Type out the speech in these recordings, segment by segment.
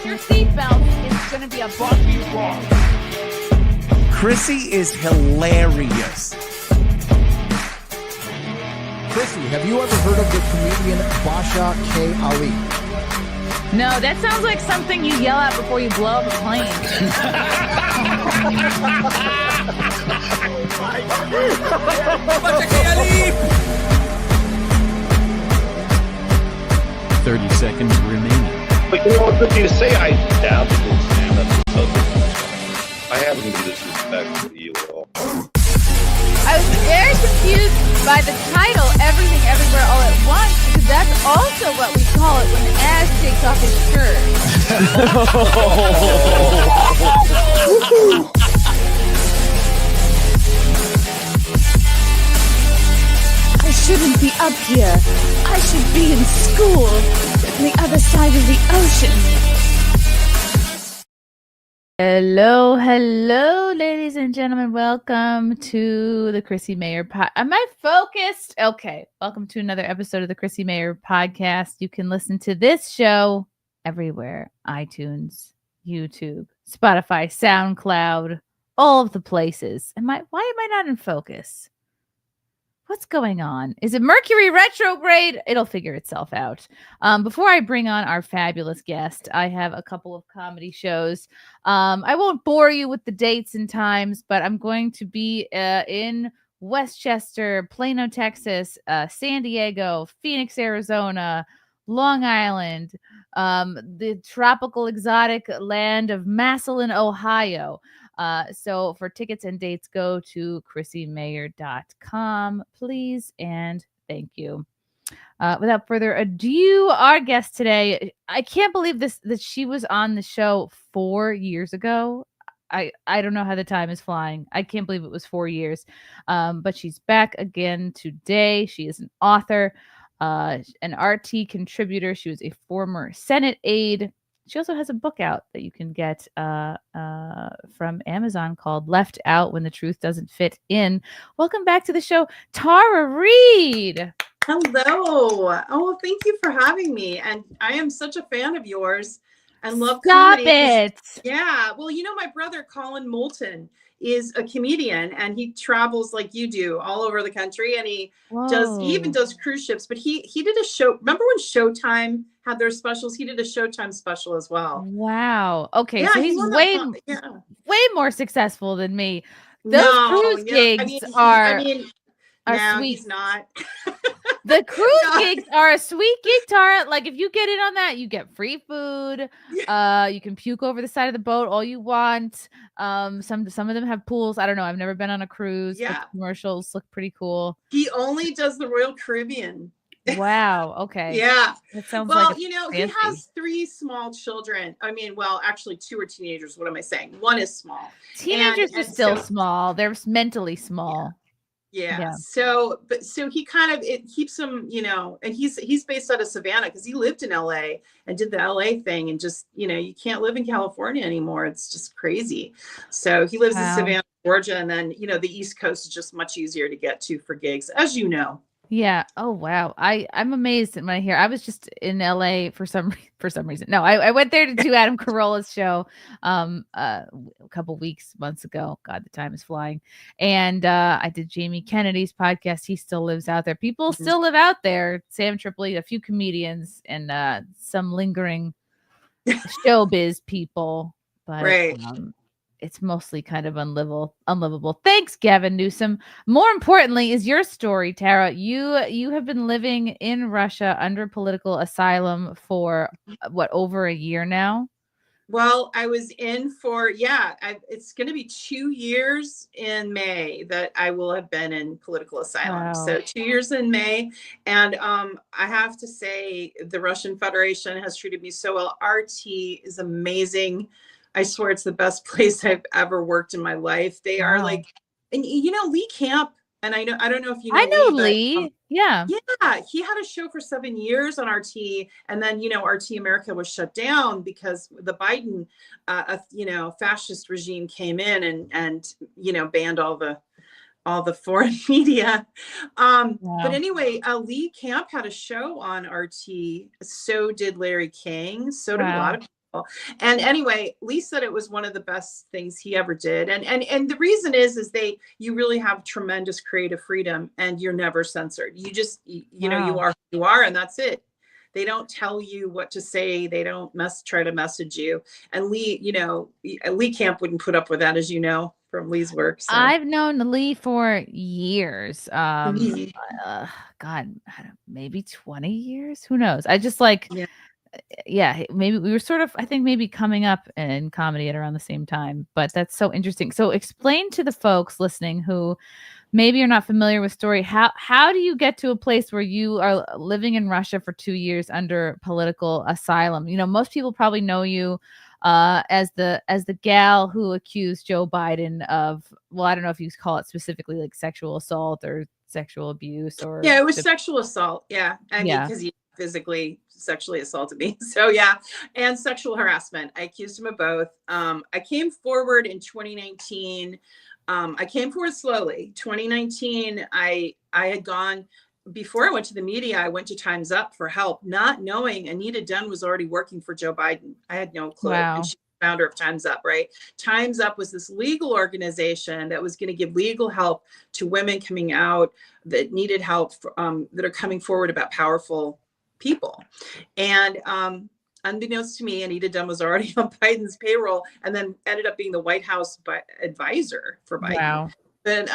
on your seatbelt. It's going to be a bumpy ride. Chrissie is hilarious. Chrissie, have you ever heard of the comedian Basha K. Ali? No, that sounds like something you yell out before you blow up a plane. Basha K. Ali! 30 seconds remaining. But you know what, good thing to say, I doubt it will stand up to public. I haven't been disrespectful to you at all. I was very confused by the title, Everything Everywhere All at Once, because that's also what we call it when Ash takes off his shirt. I shouldn't be up here. I should be in school on the other side of the ocean. Hello, ladies and gentlemen. Welcome to the Chrissie Mayr pod. Am I focused? Okay. Welcome to another episode of the Chrissie Mayr podcast. You can listen to this show everywhere: iTunes, YouTube, Spotify, SoundCloud, all of the places. Why am I not in focus? What's going on? Is it Mercury retrograde? It'll figure itself out. Before I bring on our fabulous guest, I have a couple of comedy shows. I won't bore you with the dates and times, but I'm going to be in Westchester, Plano, Texas, San Diego, Phoenix, Arizona, Long Island, the tropical exotic land of Massillon, Ohio. So for tickets and dates, go to chrissiemayr.com, please, and thank you. Without further ado, our guest today, I can't believe that she was on the show 4 years ago. I don't know how the time is flying. I can't believe it was 4 years. But she's back again today. She is an author, an RT contributor. She was a former Senate aide. She also has a book out that you can get from Amazon called Left Out When the Truth Doesn't Fit In. Welcome back to the show, Tara Reade. Hello. Oh, thank you for having me. And I am such a fan of yours and love Stop comedy. it. Yeah. Well, you know, my brother, Colin Moulton, is a comedian and he travels like you do all over the country. And he even does cruise ships, but he did a show. Remember when Showtime had their specials? He did a Showtime special as well. Wow. Okay. Yeah, So he's way more successful than me. Those cruise gigs are no, sweet. He's not. The cruise gigs are a sweet gig, Tara. Like if you get in on that, you get free food. You can puke over the side of the boat all you want. Some of them have pools. I don't know. I've never been on a cruise. Yeah. The commercials look pretty cool. He only does the Royal Caribbean. Wow. Okay. Yeah. That sounds well, you know, fancy. He has 3 small children. I mean, well, actually 2 are teenagers. What am I saying? 1 is small. Teenagers are still small. They're mentally small. Yeah. So he kind of, it keeps him, you know, and he's based out of Savannah because he lived in LA and did the LA thing and just, you know, you can't live in California anymore. It's just crazy. So he lives in Savannah, Georgia. And then, you know, the East Coast is just much easier to get to for gigs, as you know. Yeah. Oh, wow. I'm amazed when I hear. I was just in LA for some reason. No, I went there to do Adam Carolla's show a couple months ago. God, the time is flying. And I did Jamie Kennedy's podcast. He still lives out there. People still live out there. Sam Tripoli, a few comedians, and some lingering showbiz people. But right. It's mostly kind of unlivable. Thanks, Gavin Newsom. More importantly is your story, Tara. You have been living in Russia under political asylum for over a year now? Well, I was in for, it's going to be 2 years in May that I will have been in political asylum. Wow. So 2 years in May. And I have to say, the Russian Federation has treated me so well. RT is amazing. I swear it's the best place I've ever worked in my life. They are like, and you know, Lee Camp, and I don't know if you know. I know Lee. Yeah. Yeah. He had a show for 7 years on RT. And then, you know, RT America was shut down because the Biden, fascist regime came in and, you know, banned all the foreign media. But anyway, Lee Camp had a show on RT. So did Larry King. So did a lot of And anyway, Lee said it was one of the best things he ever did. And the reason is you really have tremendous creative freedom and you're never censored. You just, you know, you are who you are, and that's it. They don't tell you what to say. They don't try to message you. And Lee, you know, Lee Camp wouldn't put up with that, as you know, from Lee's work. So. I've known Lee for years. Mhm. God, maybe 20 years. Who knows? I just like, yeah, maybe we were sort of, I think maybe coming up in comedy at around the same time, but that's so interesting. So explain to the folks listening who maybe you're not familiar with story. How do you get to a place where you are living in Russia for 2 years under political asylum? You know, most people probably know you as the gal who accused Joe Biden of, well, I don't know if you call it specifically like sexual assault or sexual abuse or it was sexual assault. Yeah. I mean, because he physically sexually assaulted me. So yeah. And sexual harassment. I accused him of both. I came forward in 2019. I came forward slowly. 2019, I had gone, before I went to the media, I went to Time's Up for help, not knowing Anita Dunn was already working for Joe Biden. I had no clue. Wow. And she's the founder of Time's Up, right? Time's Up was this legal organization that was going to give legal help to women coming out that needed help, that are coming forward about powerful people. And unbeknownst to me, Anita Dunn was already on Biden's payroll and then ended up being the White House advisor for Biden. Wow. But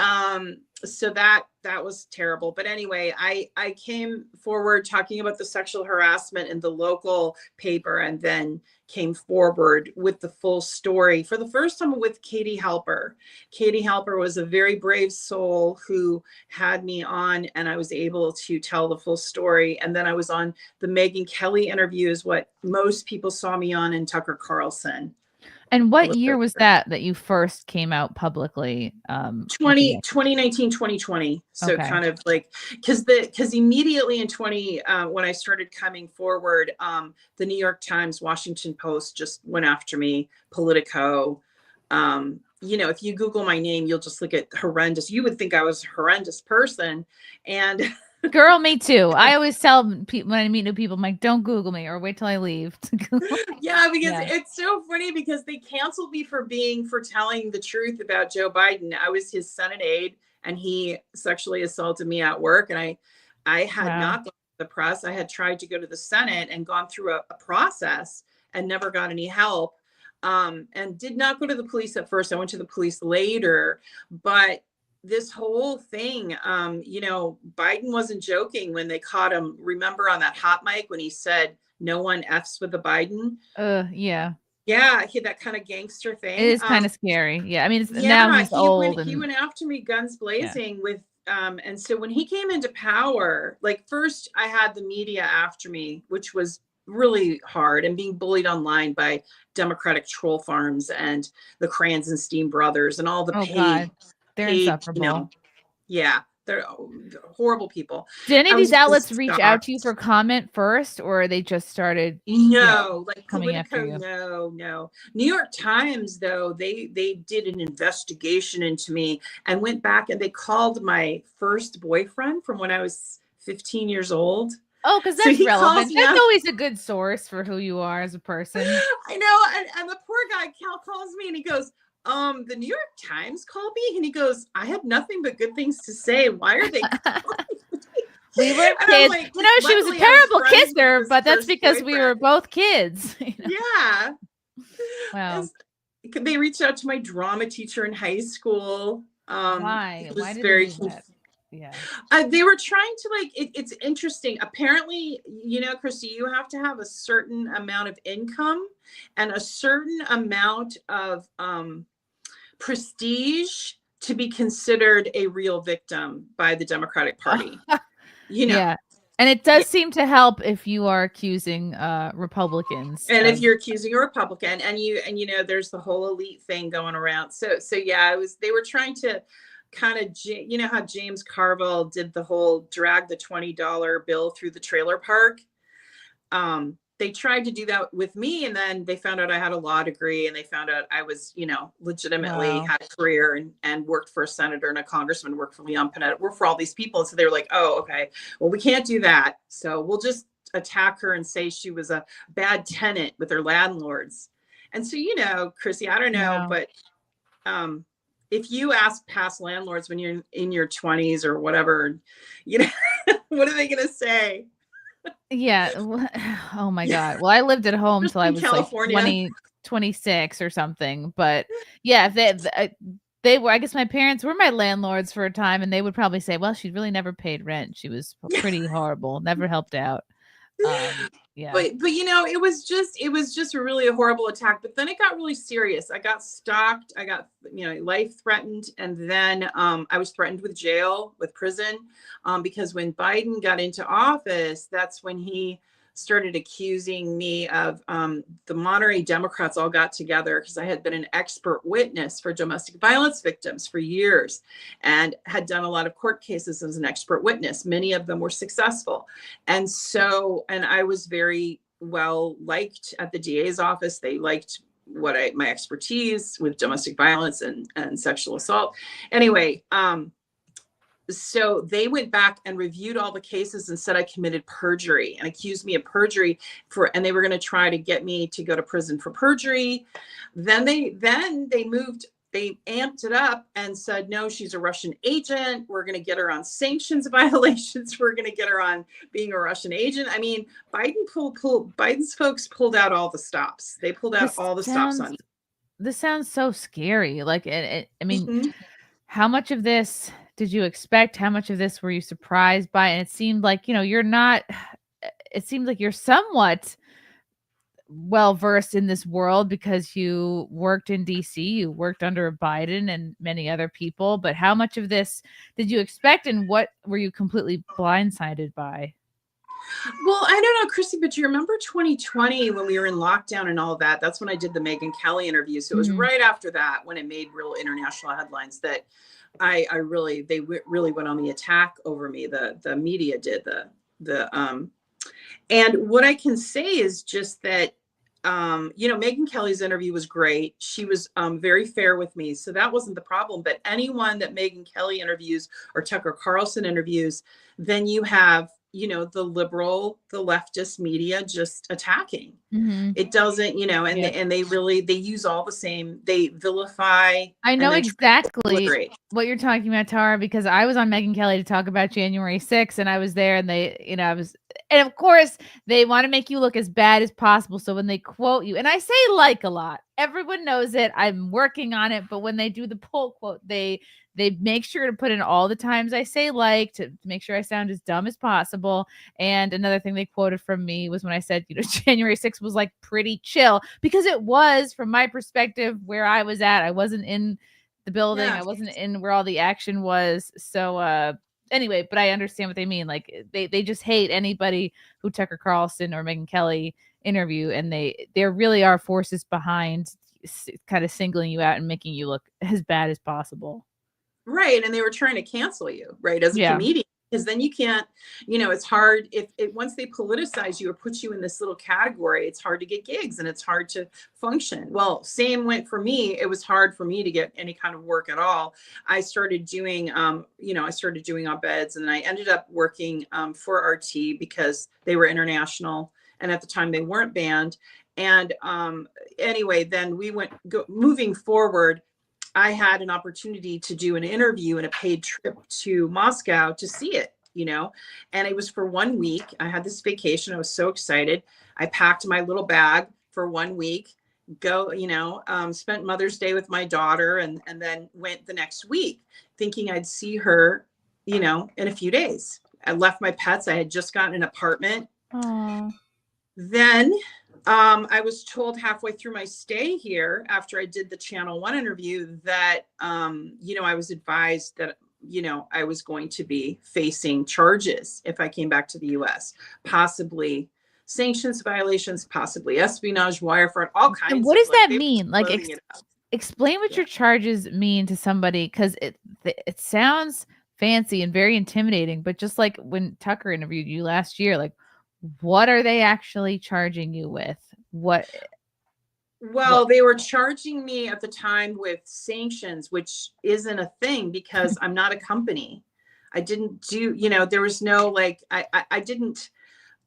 so that was terrible. But anyway, I came forward talking about the sexual harassment in the local paper and then came forward with the full story for the first time with Katie Halper. Katie Halper was a very brave soul who had me on, and I was able to tell the full story. And then I was on the Megyn Kelly interview, is what most people saw me on, and Tucker Carlson. And what year was that you first came out publicly? 2019, 2020. So kind of like, because immediately in when I started coming forward, the New York Times, Washington Post just went after me, Politico. You know, if you Google my name, you'll just look at horrendous. You would think I was a horrendous person. And girl, me too. I always tell people when I meet new people, I'm like, don't Google me or wait till I leave. Yeah, because it's so funny because they canceled me for telling the truth about Joe Biden. I was his Senate aide and he sexually assaulted me at work. And I had not gone to the press. I had tried to go to the Senate and gone through a process and never got any help. And did not go to the police at first. I went to the police later, but this whole thing, you know, Biden wasn't joking when they caught him. Remember on that hot mic when he said, "No one F's with the Biden"? Yeah. Yeah, he had that kind of gangster thing. It is kind of scary. Yeah, I mean, now he's old. He went after me guns blazing with, and so when he came into power, like first I had the media after me, which was really hard, and being bullied online by Democratic troll farms and the Kranzenstein brothers and all the paid. They're insufferable. You know, yeah, they're horrible people. Did any of these outlets reach out to you for comment first, or they just started? No, like coming after you. No. New York Times, though, they did an investigation into me and went back and they called my first boyfriend from when I was 15 years old. Oh, because that's relevant. That's always a good source for who you are as a person. I know, and the poor guy, Cal, calls me and he goes, the New York Times called me, and he goes, "I have nothing but good things to say. Why are they calling me?" We were kids. Like, you know, she was a terrible kisser, but that's because we were both kids. You know? Yeah. Wow. They reached out to my drama teacher in high school. Why? Why did very they do that? Yeah. They were trying to it's interesting. Apparently, you know, Christy, you have to have a certain amount of income and a certain amount of prestige to be considered a real victim by the Democratic Party. You know. Yeah. And it does seem to help if you are accusing Republicans. And if you're accusing a Republican and you know, there's the whole elite thing going around. So yeah, they were trying to kind of, you know how James Carville did the whole drag the $20 bill through the trailer park. They tried to do that with me, and then they found out I had a law degree, and they found out I was, you know, legitimately had a career and worked for a senator and a congressman, worked for Leon Panetta, worked for all these people. And so they were like, "Oh, okay, well, we can't do that. So we'll just attack her and say she was a bad tenant with her landlords. And so, Chrissy, I don't know, but if you ask past landlords when you're in your 20s or whatever, what are they going to say? Yeah. Oh my God. Well, I lived at home till I was California. like 26 or something. But yeah, they were, I guess my parents were my landlords for a time, and they would probably say, well, she really never paid rent. She was pretty horrible, never helped out. Yeah. But it was just really a horrible attack. But then it got really serious. I got stalked. I got life threatened, and then I was threatened with jail, with prison, because when Biden got into office, that's when he started accusing me of the Monterey Democrats all got together because I had been an expert witness for domestic violence victims for years and had done a lot of court cases as an expert witness. Many of them were successful. And I was very well liked at the DA's office. They liked my expertise with domestic violence and sexual assault. Anyway, so they went back and reviewed all the cases and said I committed perjury and accused me of perjury and they were going to try to get me to go to prison for perjury. Then they amped it up and said, no, she's a Russian agent. We're going to get her on sanctions violations. We're going to get her on being a Russian agent. I mean, Biden's folks pulled out all the stops. They pulled out all the stops on. This sounds so scary. Like, I mean, how much of this did you expect? How much of this were you surprised by? And it seemed like, it seemed like you're somewhat well versed in this world because you worked in DC, you worked under Biden and many other people. But how much of this did you expect, and what were you completely blindsided by? Well, I don't know, Chrissy, but you remember 2020 when we were in lockdown and all of that? That's when I did the Megyn Kelly interview. So it was right after that when it made real international headlines that they really went on the attack over me. The media did and what I can say is just that, Megyn Kelly's interview was great. She was very fair with me. So that wasn't the problem. But anyone that Megyn Kelly interviews or Tucker Carlson interviews, then you have, the liberal, the leftist media just attacking. It doesn't, and they use all the same, they vilify. I know exactly what you're talking about, Tara, because I was on Megyn Kelly to talk about January 6th, and I was there, and and of course they want to make you look as bad as possible. So when they quote you, and I say like a lot, everyone knows it, I'm working on it, but when they do the pull quote, they make sure to put in all the times I say like to make sure I sound as dumb as possible. And another thing they quoted from me was when I said, January 6th was like pretty chill, because it was, from my perspective, where I was at. I wasn't in the building. Yeah. I wasn't in where all the action was. So anyway, but I understand what they mean. Like they just hate anybody who Tucker Carlson or Megyn Kelly interview, and there really are forces behind kind of singling you out and making you look as bad as possible. Right. And they were trying to cancel you, right, as a comedian, because then you can't, it's hard if once they politicize you or put you in this little category, it's hard to get gigs and it's hard to function. Well, same went for me. It was hard for me to get any kind of work at all. I started doing, op-eds, and then I ended up working for RT because they were international. And at the time they weren't banned. And anyway, then moving forward, I had an opportunity to do an interview and a paid trip to Moscow to see it, and it was for 1 week. I had this vacation. I was so excited. I packed my little bag for 1 week, spent Mother's Day with my daughter, and then went the next week thinking I'd see her, in a few days. I left my pets. I had just gotten an apartment. Aww. Then I was told halfway through my stay here, after I did the Channel 1 interview, that, I was advised that, I was going to be facing charges if I came back to the U.S., possibly sanctions violations, possibly espionage, wire fraud, all kinds. And what does that mean? Like, explain what your charges mean to somebody, because it sounds fancy and very intimidating, but just like when Tucker interviewed you last year, like, what are they actually charging you with? They were charging me at the time with sanctions, which isn't a thing because I'm not a company. I didn't do, there was no, I didn't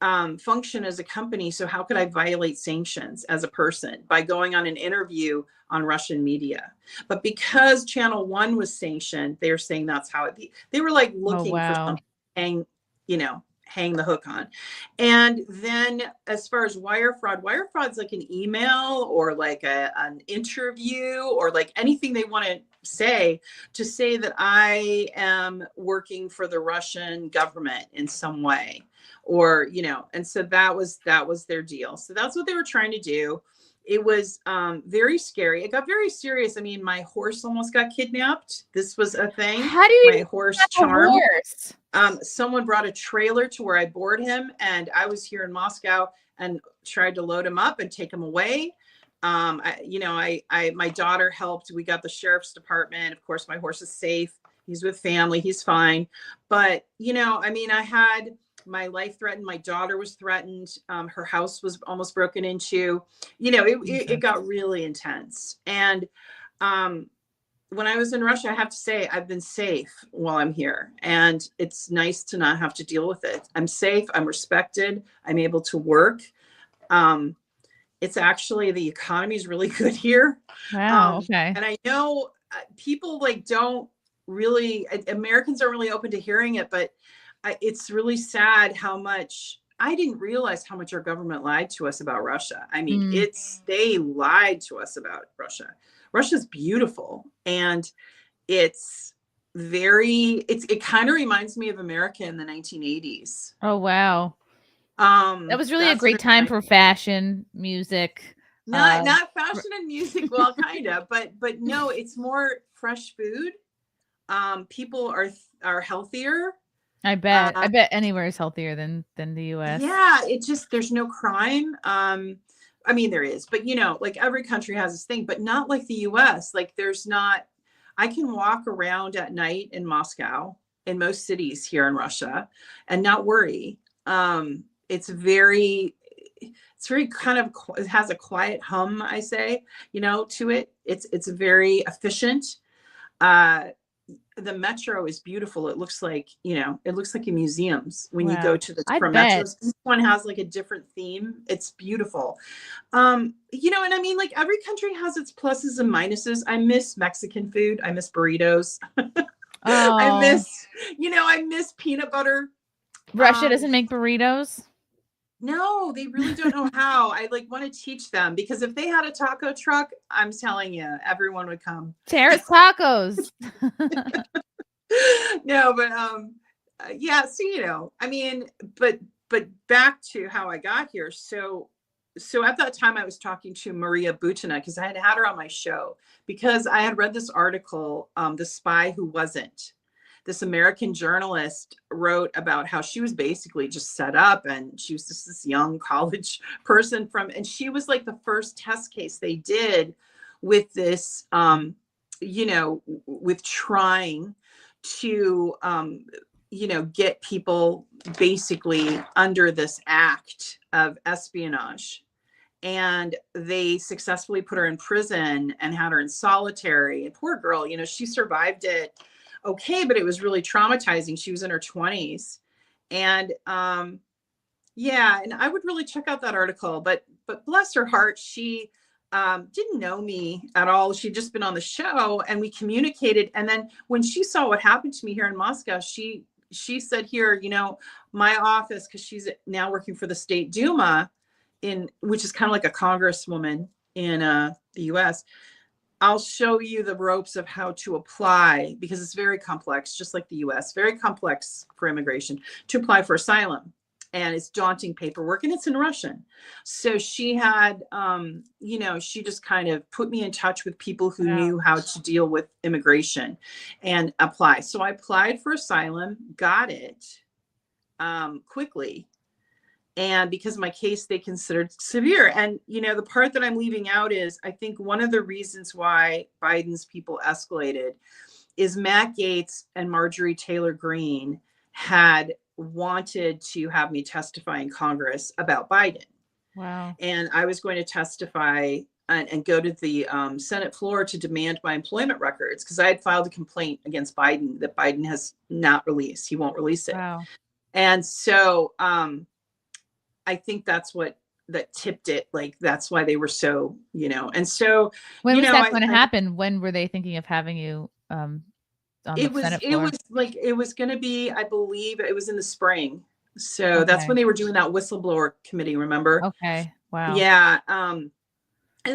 function as a company. So how could I violate sanctions as a person by going on an interview on Russian media? But because Channel One was sanctioned, they were saying that's how it be. They were like looking for something to hang the hook on. And then as far as wire fraud's like an email or like an interview or like anything they want to say that I am working for the Russian government in some way, or, and so that was their deal. So that's what they were trying to do. It was very scary. It got very serious. I mean, my horse almost got kidnapped. This was a thing. How do you my horse Charm? Horse? Someone brought a trailer to where I board him, and I was here in Moscow and tried to load him up and take him away. My daughter helped. We got the sheriff's department. Of course, my horse is safe. He's with family. He's fine. But, I had my life threatened. My daughter was threatened. Her house was almost broken into. It got really intense. And when I was in Russia, I have to say I've been safe while I'm here. And it's nice to not have to deal with it. I'm safe. I'm respected. I'm able to work. It's actually, the economy is really good here. Wow. Okay. And I know people Americans aren't really open to hearing it, but it's really sad how much, I didn't realize how much our government lied to us about Russia. I mean, they lied to us about Russia. Russia's beautiful. And it kind of reminds me of America in the 1980s. Oh, wow. That was really a great time for fashion, music. Not fashion and music. Well, kind of, but no, it's more fresh food. People are healthier. I bet anywhere is healthier than the US. Yeah, there's no crime. I mean, there is, but like every country has this thing, but not like the US. Like I can walk around at night in Moscow, in most cities here in Russia, and not worry. It's very kind of, it has a quiet hum, I say, to it. It's very efficient. The metro is beautiful. It looks like, in museums when you go to the different metros. This one has like a different theme. It's beautiful. And I mean, like every country has its pluses and minuses. I miss Mexican food. I miss burritos. I miss peanut butter. Russia doesn't make burritos? No, they really don't know how. I want to teach them, because if they had a taco truck, I'm telling you, everyone would come. Terrace tacos. No, but yeah, so I mean, but back to how I got here. So at that time I was talking to Maria Butina, because I had her on my show, because I had read this article, The Spy Who Wasn't. This American journalist wrote about how she was basically just set up, and she was just this young college person and she was like the first test case they did with this, with trying to, get people basically under this act of espionage. And they successfully put her in prison and had her in solitary. And poor girl, she survived it okay, but it was really traumatizing. She was in her 20s. And and I would really check out that article, but bless her heart, she didn't know me at all. She'd just been on the show, and we communicated. And then when she saw what happened to me here in Moscow, she said, here, my office, because she's now working for the State Duma, which is kind of like a congresswoman in the US. I'll show you the ropes of how to apply, because it's very complex, just like the US, very complex for immigration, to apply for asylum. And it's daunting paperwork, and it's in Russian. So she had, she just kind of put me in touch with people who knew how to deal with immigration and apply. So I applied for asylum, got it quickly. And because my case, they considered severe. And, the part that I'm leaving out is, I think one of the reasons why Biden's people escalated is Matt Gaetz and Marjorie Taylor Greene had wanted to have me testify in Congress about Biden. Wow. And I was going to testify and go to the Senate floor to demand my employment records, because I had filed a complaint against Biden that Biden has not released. He won't release it. Wow. And so, I think that's what that tipped it. Like, that's why they were so, and so, When was that going to happen? When were they thinking of having you on the Senate floor? It was going to be, I believe it was in the spring. So that's when they were doing that whistleblower committee, remember? Okay. Wow. Yeah. And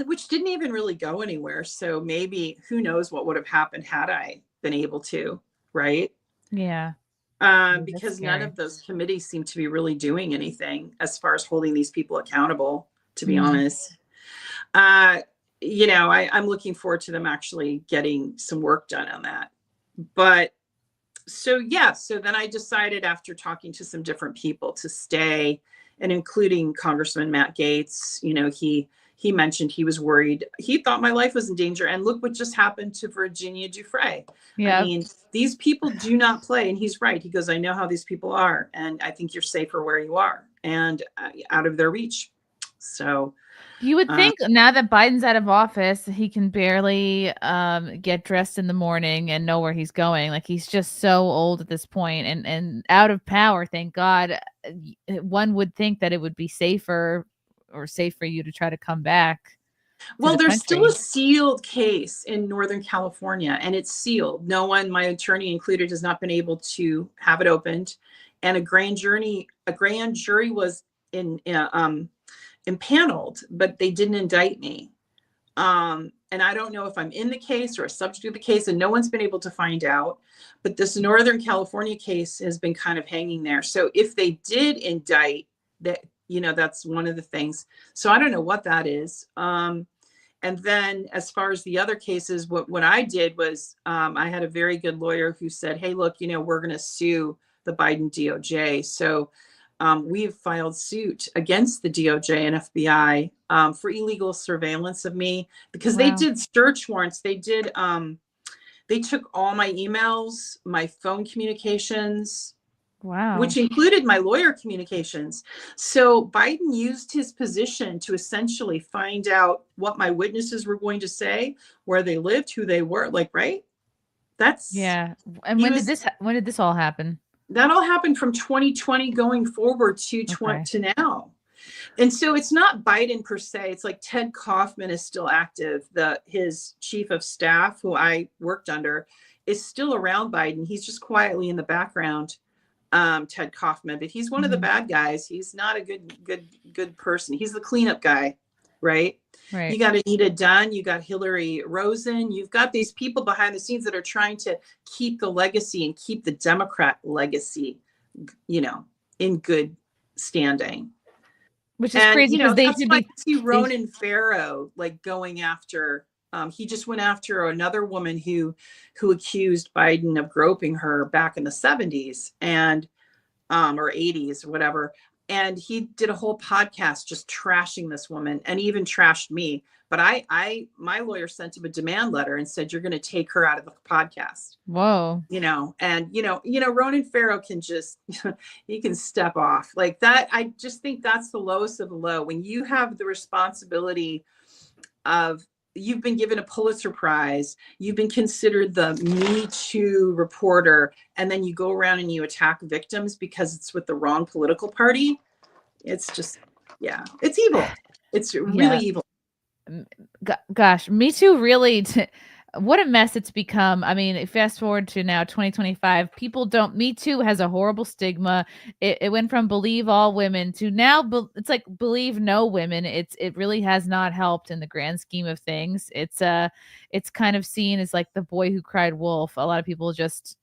which didn't even really go anywhere. So maybe, who knows what would have happened had I been able to, right? Yeah. Because none of those committees seem to be really doing anything as far as holding these people accountable, to be honest. I'm looking forward to them actually getting some work done on that. But so then I decided, after talking to some different people, to stay, and including Congressman Matt Gaetz. He mentioned he was worried. He thought my life was in danger. And look what just happened to Virginia Giuffre. Yeah. I mean, these people do not play. And he's right. He goes, I know how these people are. And I think you're safer where you are and out of their reach. So you would think now that Biden's out of office, he can barely get dressed in the morning and know where he's going. Like, he's just so old at this point and out of power. Thank God. One would think that it would be safer or safe for you to try to come back. Well, there's still a sealed case in Northern California, and it's sealed. No one, my attorney included, has not been able to have it opened. And a grand jury was impaneled, but they didn't indict me. And I don't know if I'm in the case or a subject of the case, and no one's been able to find out. But this Northern California case has been kind of hanging there. So if they did indict, that, that's one of the things. So I don't know what that is. And then as far as the other cases, what I did was, I had a very good lawyer who said, hey, look, we're going to sue the Biden DOJ. So we've filed suit against the DOJ and FBI for illegal surveillance of me, because they did search warrants. They did. They took all my emails, my phone communications, which included my lawyer communications. So Biden used his position to essentially find out what my witnesses were going to say, where they lived, who they were. Like, right? That's And when did this all happen? That all happened from 2020 going forward to now. And so it's not Biden per se. It's like Ted Kaufman is still active. His chief of staff, who I worked under, is still around Biden. He's just quietly in the background, Ted Kaufman, but he's one of the bad guys. He's not a good person. He's the cleanup guy, right? Right. You got Anita Dunn, you got Hillary Rosen, you've got these people behind the scenes that are trying to keep the legacy and keep the Democrat legacy, in good standing. Which is crazy, because they should be. See Ronan Farrow like going after. He just went after another woman who accused Biden of groping her back in the 70s and or 80s or whatever. And he did a whole podcast just trashing this woman, and even trashed me. But my lawyer sent him a demand letter and said, you're going to take her out of the podcast. Whoa. Ronan Farrow can just, he can step off like that. I just think that's the lowest of the low. When you have the responsibility of, you've been given a Pulitzer Prize, you've been considered the MeToo reporter, and then you go around and you attack victims because it's with the wrong political party. It's just, it's evil. It's really evil. Gosh, MeToo really, what a mess it's become. I mean, fast forward to now 2025, MeToo has a horrible stigma. It went from believe all women to now it's like believe no women. It really has not helped in the grand scheme of things. It's kind of seen as like the boy who cried wolf. A lot of people just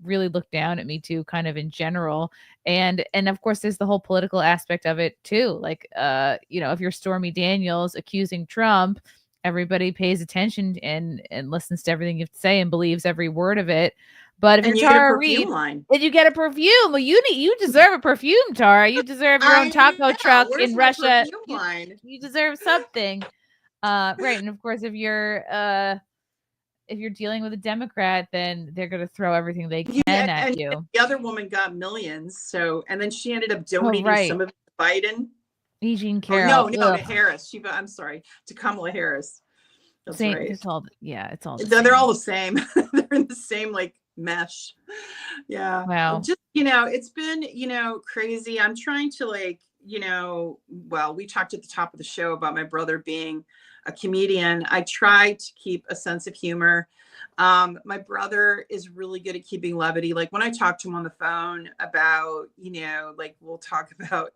really look down at MeToo kind of in general. And of course there's the whole political aspect of it too. Like, if you're Stormy Daniels accusing Trump, everybody pays attention and listens to everything you have to say and believes every word of it. But if you're Tara Reade, and you get a perfume, well, you deserve a perfume, Tara. You deserve your own taco truck in Russia. You deserve something. Right. And of course, if you're dealing with a Democrat, then they're going to throw everything they can at you. The other woman got millions. So, and then she ended up donating some of it to Biden. Eugene Carroll. No, to Harris. I'm sorry, to Kamala Harris. That's right. It's all. They're all the same. They're in the same like mesh. Yeah. Wow. Just, it's been, crazy. I'm trying to well, we talked at the top of the show about my brother being a comedian. I try to keep a sense of humor. My brother is really good at keeping levity. Like when I talk to him on the phone about, like we'll talk about,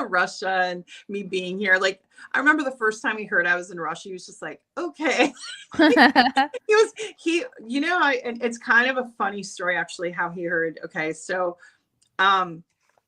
Russia and me being here. Like I remember the first time he heard I was in Russia, he was just like, okay. And it's kind of a funny story actually, how he heard. Okay. So,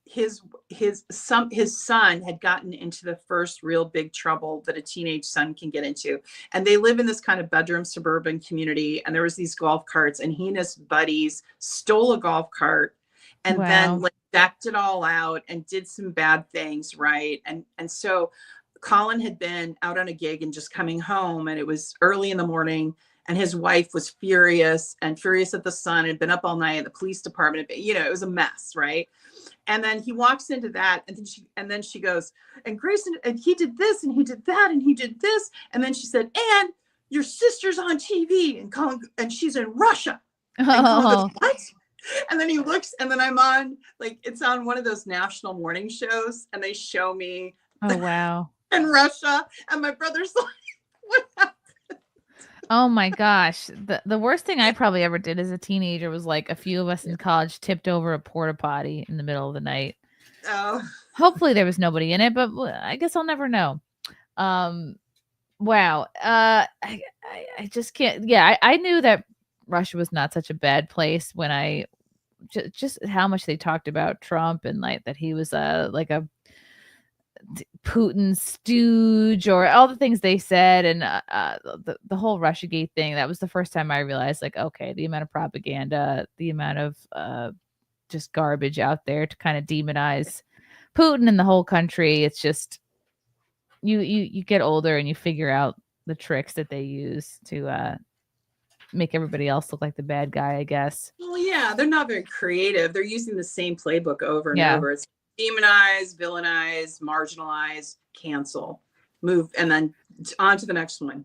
his son had gotten into the first real big trouble that a teenage son can get into, and they live in this kind of bedroom suburban community, and there was these golf carts, and he and his buddies stole a golf cart and then like decked it all out and did some bad things, right? And so Colin had been out on a gig and just coming home, and it was early in the morning, and his wife was furious at the son, had been up all night at the police department. It was a mess, right? And then he walks into that, and then she goes, and Grayson, and he did this, and he did that, and he did this. And then she said, and your sister's on TV, and Colin, and she's in Russia. And Colin goes, what? And then he looks, and then I'm on, like, it's on one of those national morning shows, and they show me. Oh, wow. In Russia. And my brother's like, what happened? Oh my gosh. The worst thing I probably ever did as a teenager was like a few of us in college tipped over a porta potty in the middle of the night. Oh. Hopefully there was nobody in it, but I guess I'll never know. Wow. I just can't. Yeah, I knew that Russia was not such a bad place when I just how much they talked about Trump and like that he was like a Putin stooge or all the things they said, and the whole Russiagate thing. That was the first time I realized, like, okay, the amount of propaganda, the amount of just garbage out there to kind of demonize Putin and the whole country. It's just you get older and you figure out the tricks that they use to make everybody else look like the bad guy, I guess. Well, yeah, they're not very creative. They're using the same playbook over and over. It's demonize, villainize, marginalize, cancel, move, and then on to the next one.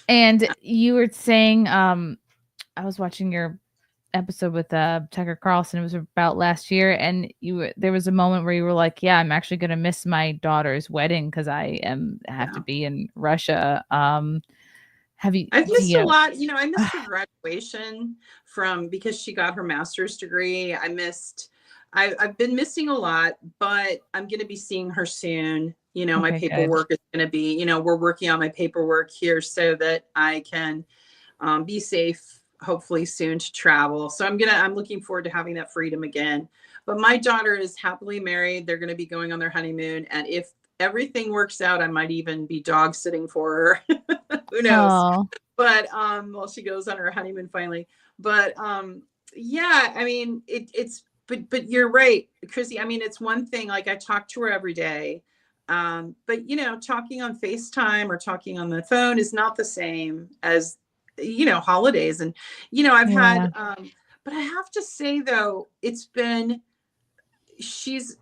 And you were saying, I was watching your episode with Tucker Carlson. It was about last year, and there was a moment where you were like, "Yeah, I'm actually going to miss my daughter's wedding because I have to be in Russia." Have you? I've missed a lot. I missed her graduation because she got her master's degree. I've been missing a lot, but I'm going to be seeing her soon. My paperwork is going to be, we're working on my paperwork here so that I can be safe, hopefully soon to travel. So I'm looking forward to having that freedom again. But my daughter is happily married. They're going to be going on their honeymoon. And if everything works out, I might even be dog sitting for her. Who knows? Aww. But she goes on her honeymoon finally. But yeah, I mean, it's. But you're right, Chrissy. I mean, it's one thing, like I talk to her every day, but talking on FaceTime or talking on the phone is not the same as, holidays. And, I've had, but I have to say though, she's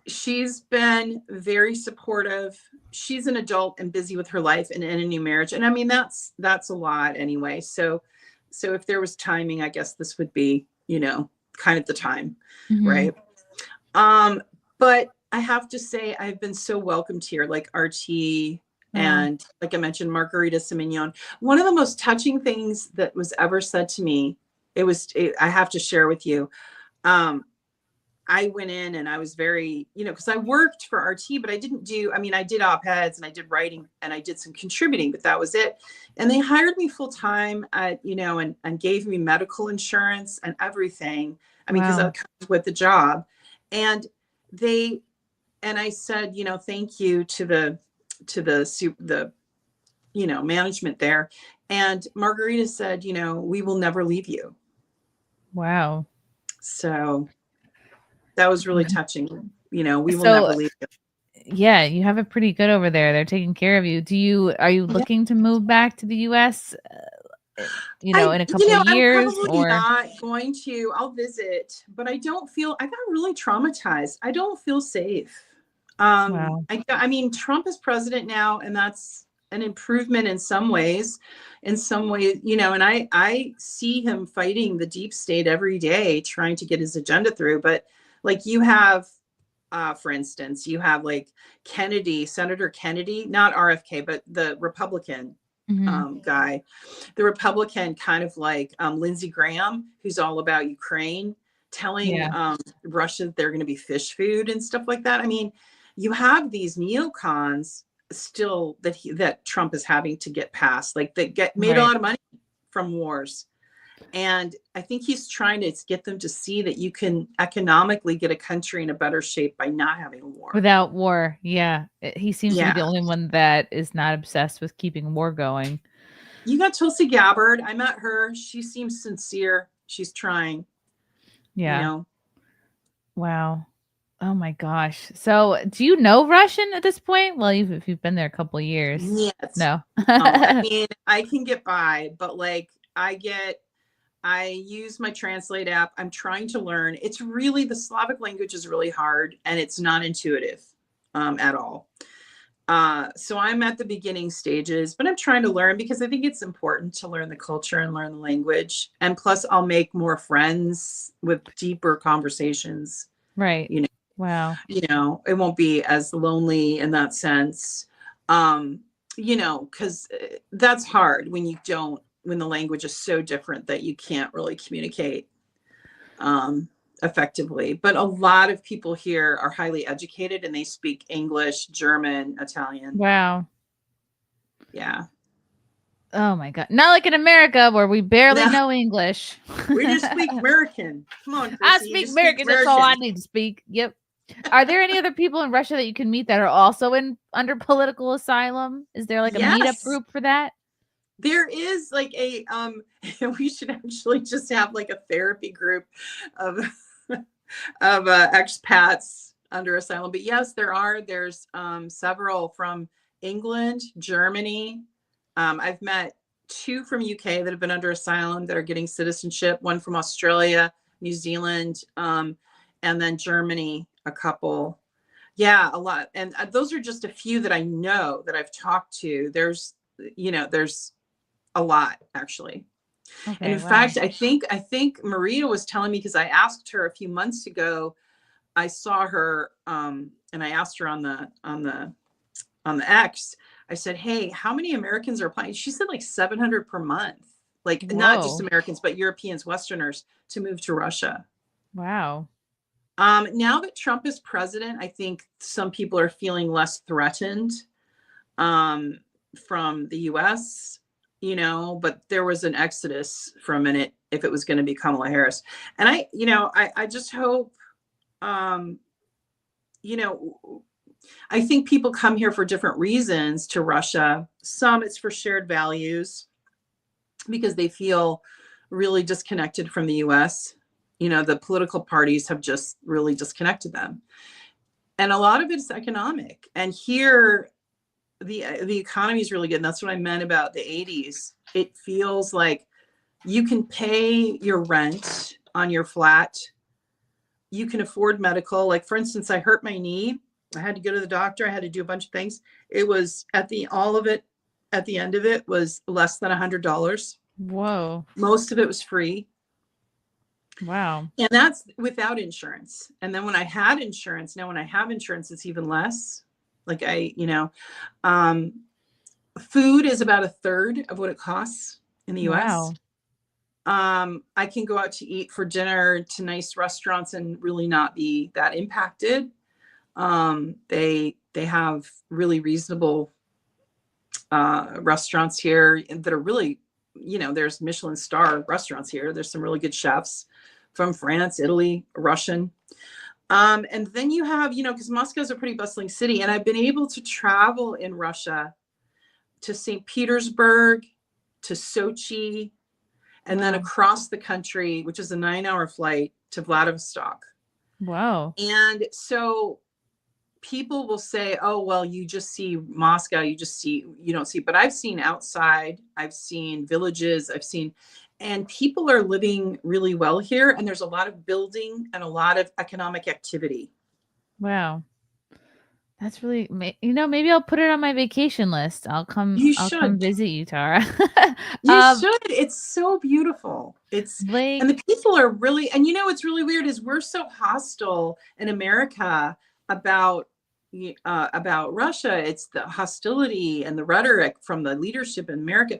been very supportive. She's an adult and busy with her life and in a new marriage. And I mean, that's a lot anyway. So if there was timing, I guess this would be, kind of the time. Mm-hmm. Right. But I have to say, I've been so welcomed here, like RT and like I mentioned, Margarita Semignon. One of the most touching things that was ever said to me, I have to share with you. I went in and I was very, because I worked for RT, but I did op-eds and I did writing and I did some contributing, but that was it. And they hired me full time at, and gave me medical insurance and everything. I mean, because that comes with the job. And I said, thank you to the management there. And Margarita said, we will never leave you. Wow. So that was really touching. We will never leave you. Yeah, you have it pretty good over there. They're taking care of you. Are you looking to move back to the US? In a couple of years? I'm probably not going to. I'll visit, but I got really traumatized. I don't feel safe. Wow. I mean, Trump is president now, and that's an improvement in some ways, and I see him fighting the deep state every day, trying to get his agenda through. But like you have for instance, you have like Kennedy, Senator Kennedy, not RFK, but the Republican guy, the Republican kind of like Lindsey Graham, who's all about Ukraine, telling Russia that they're going to be fish food and stuff like that. I mean, you have these neocons still that Trump is having to get past, like that made a lot of money from wars. And I think he's trying to get them to see that you can economically get a country in a better shape by not having a war. Without war, yeah. He seems to be the only one that is not obsessed with keeping war going. You got Tulsi Gabbard. I met her. She seems sincere. She's trying. Yeah. You know? Wow. Oh my gosh. So do you know Russian at this point? Well, if you've been there a couple of years. Yes. No. I mean, I can get by, but like I use my Translate app. I'm trying to learn. It's really, the Slavic language is really hard and it's not intuitive at all. So I'm at the beginning stages, but I'm trying to learn because I think it's important to learn the culture and learn the language. And plus I'll make more friends with deeper conversations. Right. You know, wow. You know, it won't be as lonely in that sense. You know, because that's hard when the language is so different that you can't really communicate effectively. But a lot of people here are highly educated and they speak English, German, Italian. Wow. Yeah. Oh my God. Not like in America where we barely know English. We just speak American. Come on, Chrissie, I speak American. That's all I need to speak. Yep. Are there any other people in Russia that you can meet that are also under political asylum? Is there like a meetup group for that? There is like a we should actually just have like a therapy group of expats under asylum. But yes, there's several from England, Germany. I've met 2 from UK that have been under asylum that are getting citizenship, one from Australia, New Zealand, and then Germany, a couple. Yeah, a lot. And those are just a few that I know that I've talked to. There's a lot actually. Okay, and in fact, I think Maria was telling me, because I asked her a few months ago, I saw her and I asked her on the X, I said, hey, how many Americans are applying? She said like 700 per month, like not just Americans, but Europeans, Westerners to move to Russia. Wow. Now that Trump is president, I think some people are feeling less threatened from the US, you know, but there was an exodus for a minute if it was going to be Kamala Harris. And I just hope, you know, I think people come here for different reasons to Russia. Some it's for shared values because they feel really disconnected from the US. You know, the political parties have just really disconnected them. And a lot of it is economic. And here, the economy is really good. And that's what I meant about the 80s. It feels like you can pay your rent on your flat. You can afford medical. Like, for instance, I hurt my knee. I had to go to the doctor. I had to do a bunch of things. It was at the end of it was less than $100. Whoa. Most of it was free. Wow. And that's without insurance. And then when I had insurance, now when I have insurance, it's even less. Like food is about a third of what it costs in the US. Wow. I can go out to eat for dinner to nice restaurants and really not be that impacted. They have really reasonable restaurants here that are really, you know, there's Michelin star restaurants here. There's some really good chefs from France, Italy, Russian. And then you have, you know, because Moscow is a pretty bustling city, and I've been able to travel in Russia to St. Petersburg, to Sochi, and then across the country, which is a 9-hour flight, to Vladivostok. Wow. And so people will say, oh, well, you just see Moscow, you don't see, but I've seen outside, I've seen villages, and people are living really well here. And there's a lot of building and a lot of economic activity. Wow. That's really, you know, maybe I'll put it on my vacation list. I'll come visit you, Tara. You should. It's so beautiful. It's like, and the people are really, and you know, what's really weird is we're so hostile in America about Russia. It's the hostility and the rhetoric from the leadership in America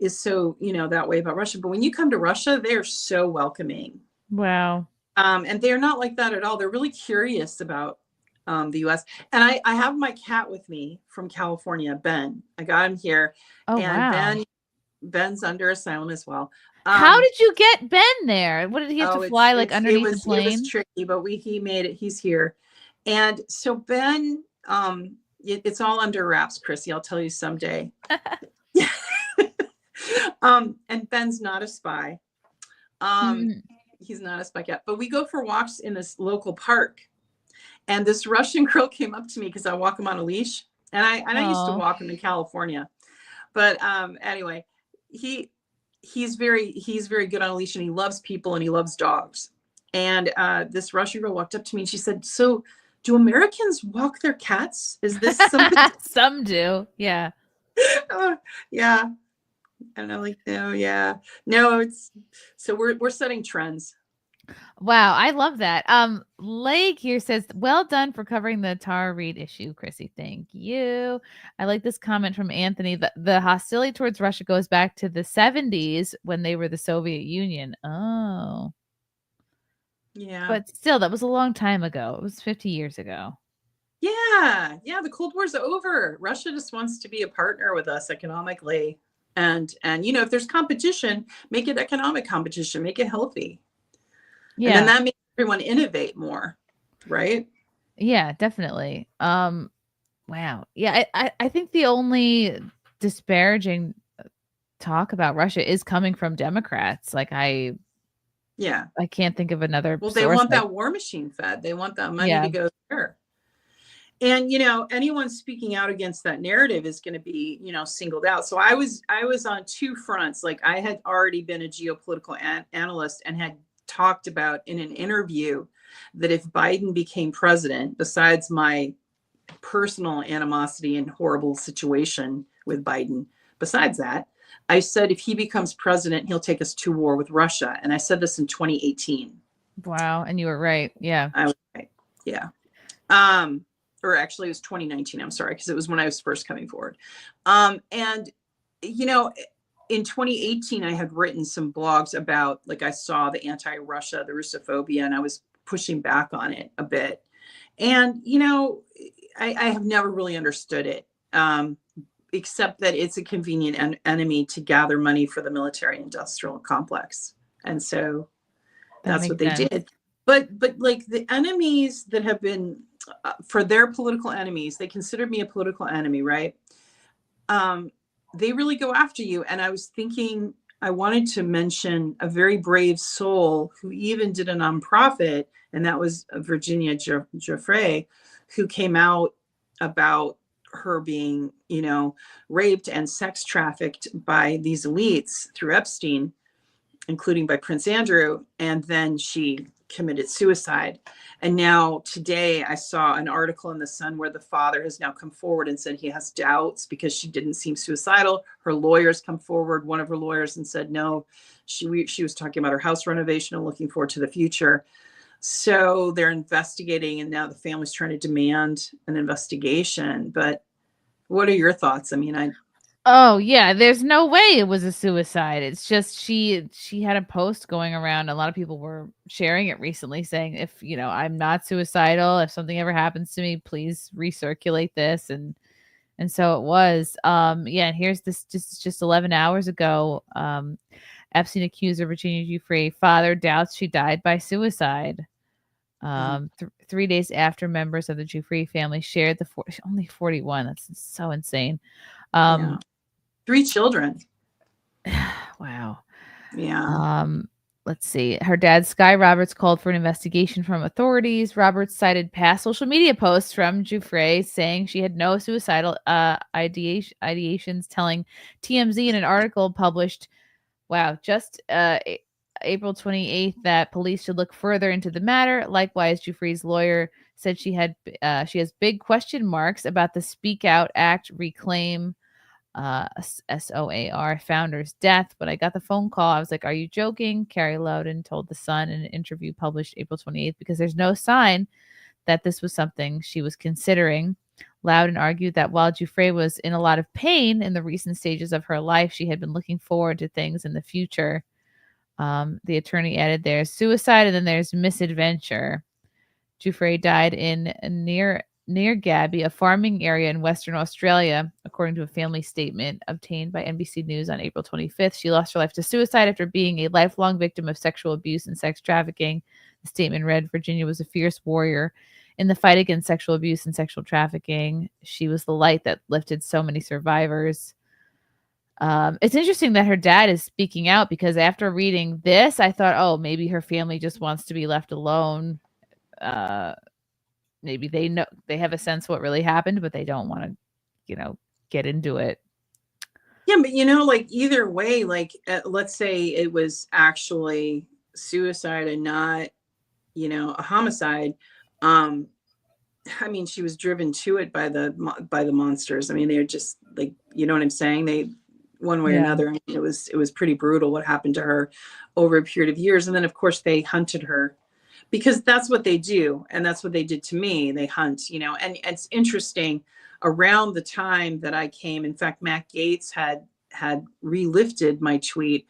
is so, that way about Russia. But when you come to Russia, they're so welcoming. Wow. And they're not like that at all. They're really curious about the U.S. And I have my cat with me from California, Ben. I got him here. Oh, and wow. Ben's under asylum as well. How did you get Ben there? What did he have to fly underneath the plane? It was tricky, but he made it. He's here. And so Ben, it's all under wraps, Chrissy. I'll tell you someday. And Ben's not a spy. He's not a spy yet. But we go for walks in this local park. And this Russian girl came up to me because I walk him on a leash. And I used to walk him in California. But anyway, he's very good on a leash, and he loves people and he loves dogs. And this Russian girl walked up to me and she said, "So do Americans walk their cats? Is this something?" Some do. Yeah. Yeah. And I'm like, no, yeah. No, so we're setting trends. Wow, I love that. Lake here says, "Well done for covering the Tara Reade issue, Chrissy. Thank you." I like this comment from Anthony. The hostility towards Russia goes back to the 70s when they were the Soviet Union. Oh. Yeah. But still, that was a long time ago. It was 50 years ago. Yeah. Yeah. The Cold War's over. Russia just wants to be a partner with us economically. And if there's competition, make it economic competition, make it healthy. Yeah. And then that makes everyone innovate more. Right. Yeah, definitely. Wow. Yeah. I think the only disparaging talk about Russia is coming from Democrats. I can't think of another. Well, they want that war machine fed. They want that money to go there. And, anyone speaking out against that narrative is going to be, singled out. So I was on two fronts. I had already been a geopolitical analyst and had talked about in an interview that if Biden became president, besides my personal animosity and horrible situation with Biden, besides that, I said, if he becomes president, he'll take us to war with Russia. And I said this in 2018. Wow. And you were right. Yeah. I was right. Yeah. Or actually it was 2019. I'm sorry. Because it was when I was first coming forward. And, in 2018, I had written some blogs about, I saw the anti-Russia, the Russophobia, and I was pushing back on it a bit. And, I have never really understood it. Except that it's a convenient enemy to gather money for the military industrial complex. And so that's what they did. But the enemies that have been, for their political enemies, they considered me a political enemy, right? They really go after you. And I was thinking, I wanted to mention a very brave soul who even did a nonprofit, and that was Virginia Giuffre, who came out about her being, raped and sex trafficked by these elites through Epstein, including by Prince Andrew. And then she committed suicide. And now today I saw an article in the Sun where the father has now come forward and said he has doubts because she didn't seem suicidal. Her lawyers come forward, one of her lawyers, and said, no, she was talking about her house renovation and looking forward to the future. So they're investigating, and now the family's trying to demand an investigation. But what are your thoughts? I mean, oh yeah, there's no way it was a suicide. It's just she had a post going around. A lot of people were sharing it recently saying, if I'm not suicidal, if something ever happens to me, please recirculate this. And so it was. And here's this just 11 hours ago. Epstein accuser Virginia Giuffre father doubts she died by suicide. 3 days after members of the Giuffre family shared only 41. That's so insane. 3 children. Wow. Yeah. Let's see. Her dad, Sky Roberts, called for an investigation from authorities. Roberts cited past social media posts from Giuffre saying she had no suicidal ideations, telling TMZ in an article published, just April 28th, that police should look further into the matter. Likewise, Giuffre's lawyer said she has big question marks about the Speak Out Act Reclaim SOAR founder's death. But I got the phone call. I was like, are you joking? Carrie Loudon told The Sun in an interview published April 28th, because there's no sign that this was something she was considering. Loudon argued that while Giuffre was in a lot of pain in the recent stages of her life, she had been looking forward to things in the future. The attorney added, there's suicide and then there's misadventure. Giuffre died in near Gabby, a farming area in Western Australia, according to a family statement obtained by NBC News on April 25th. She lost her life to suicide after being a lifelong victim of sexual abuse and sex trafficking. The statement read, Virginia was a fierce warrior in the fight against sexual abuse and sexual trafficking. She was the light that lifted so many survivors. It's interesting that her dad is speaking out, because after reading this, I thought, oh, maybe her family just wants to be left alone. Maybe they know, they have a sense what really happened, but they don't want to, get into it. Yeah, but like either way, like let's say it was actually suicide and not, a homicide. I mean, she was driven to it by the monsters. I mean, they're just like, you know what I'm saying? They, one way or another, I mean, it was pretty brutal what happened to her over a period of years. And then of course they hunted her, because that's what they do. And that's what they did to me. They hunt, and it's interesting, around the time that I came, in fact, Matt Gaetz had relifted my tweet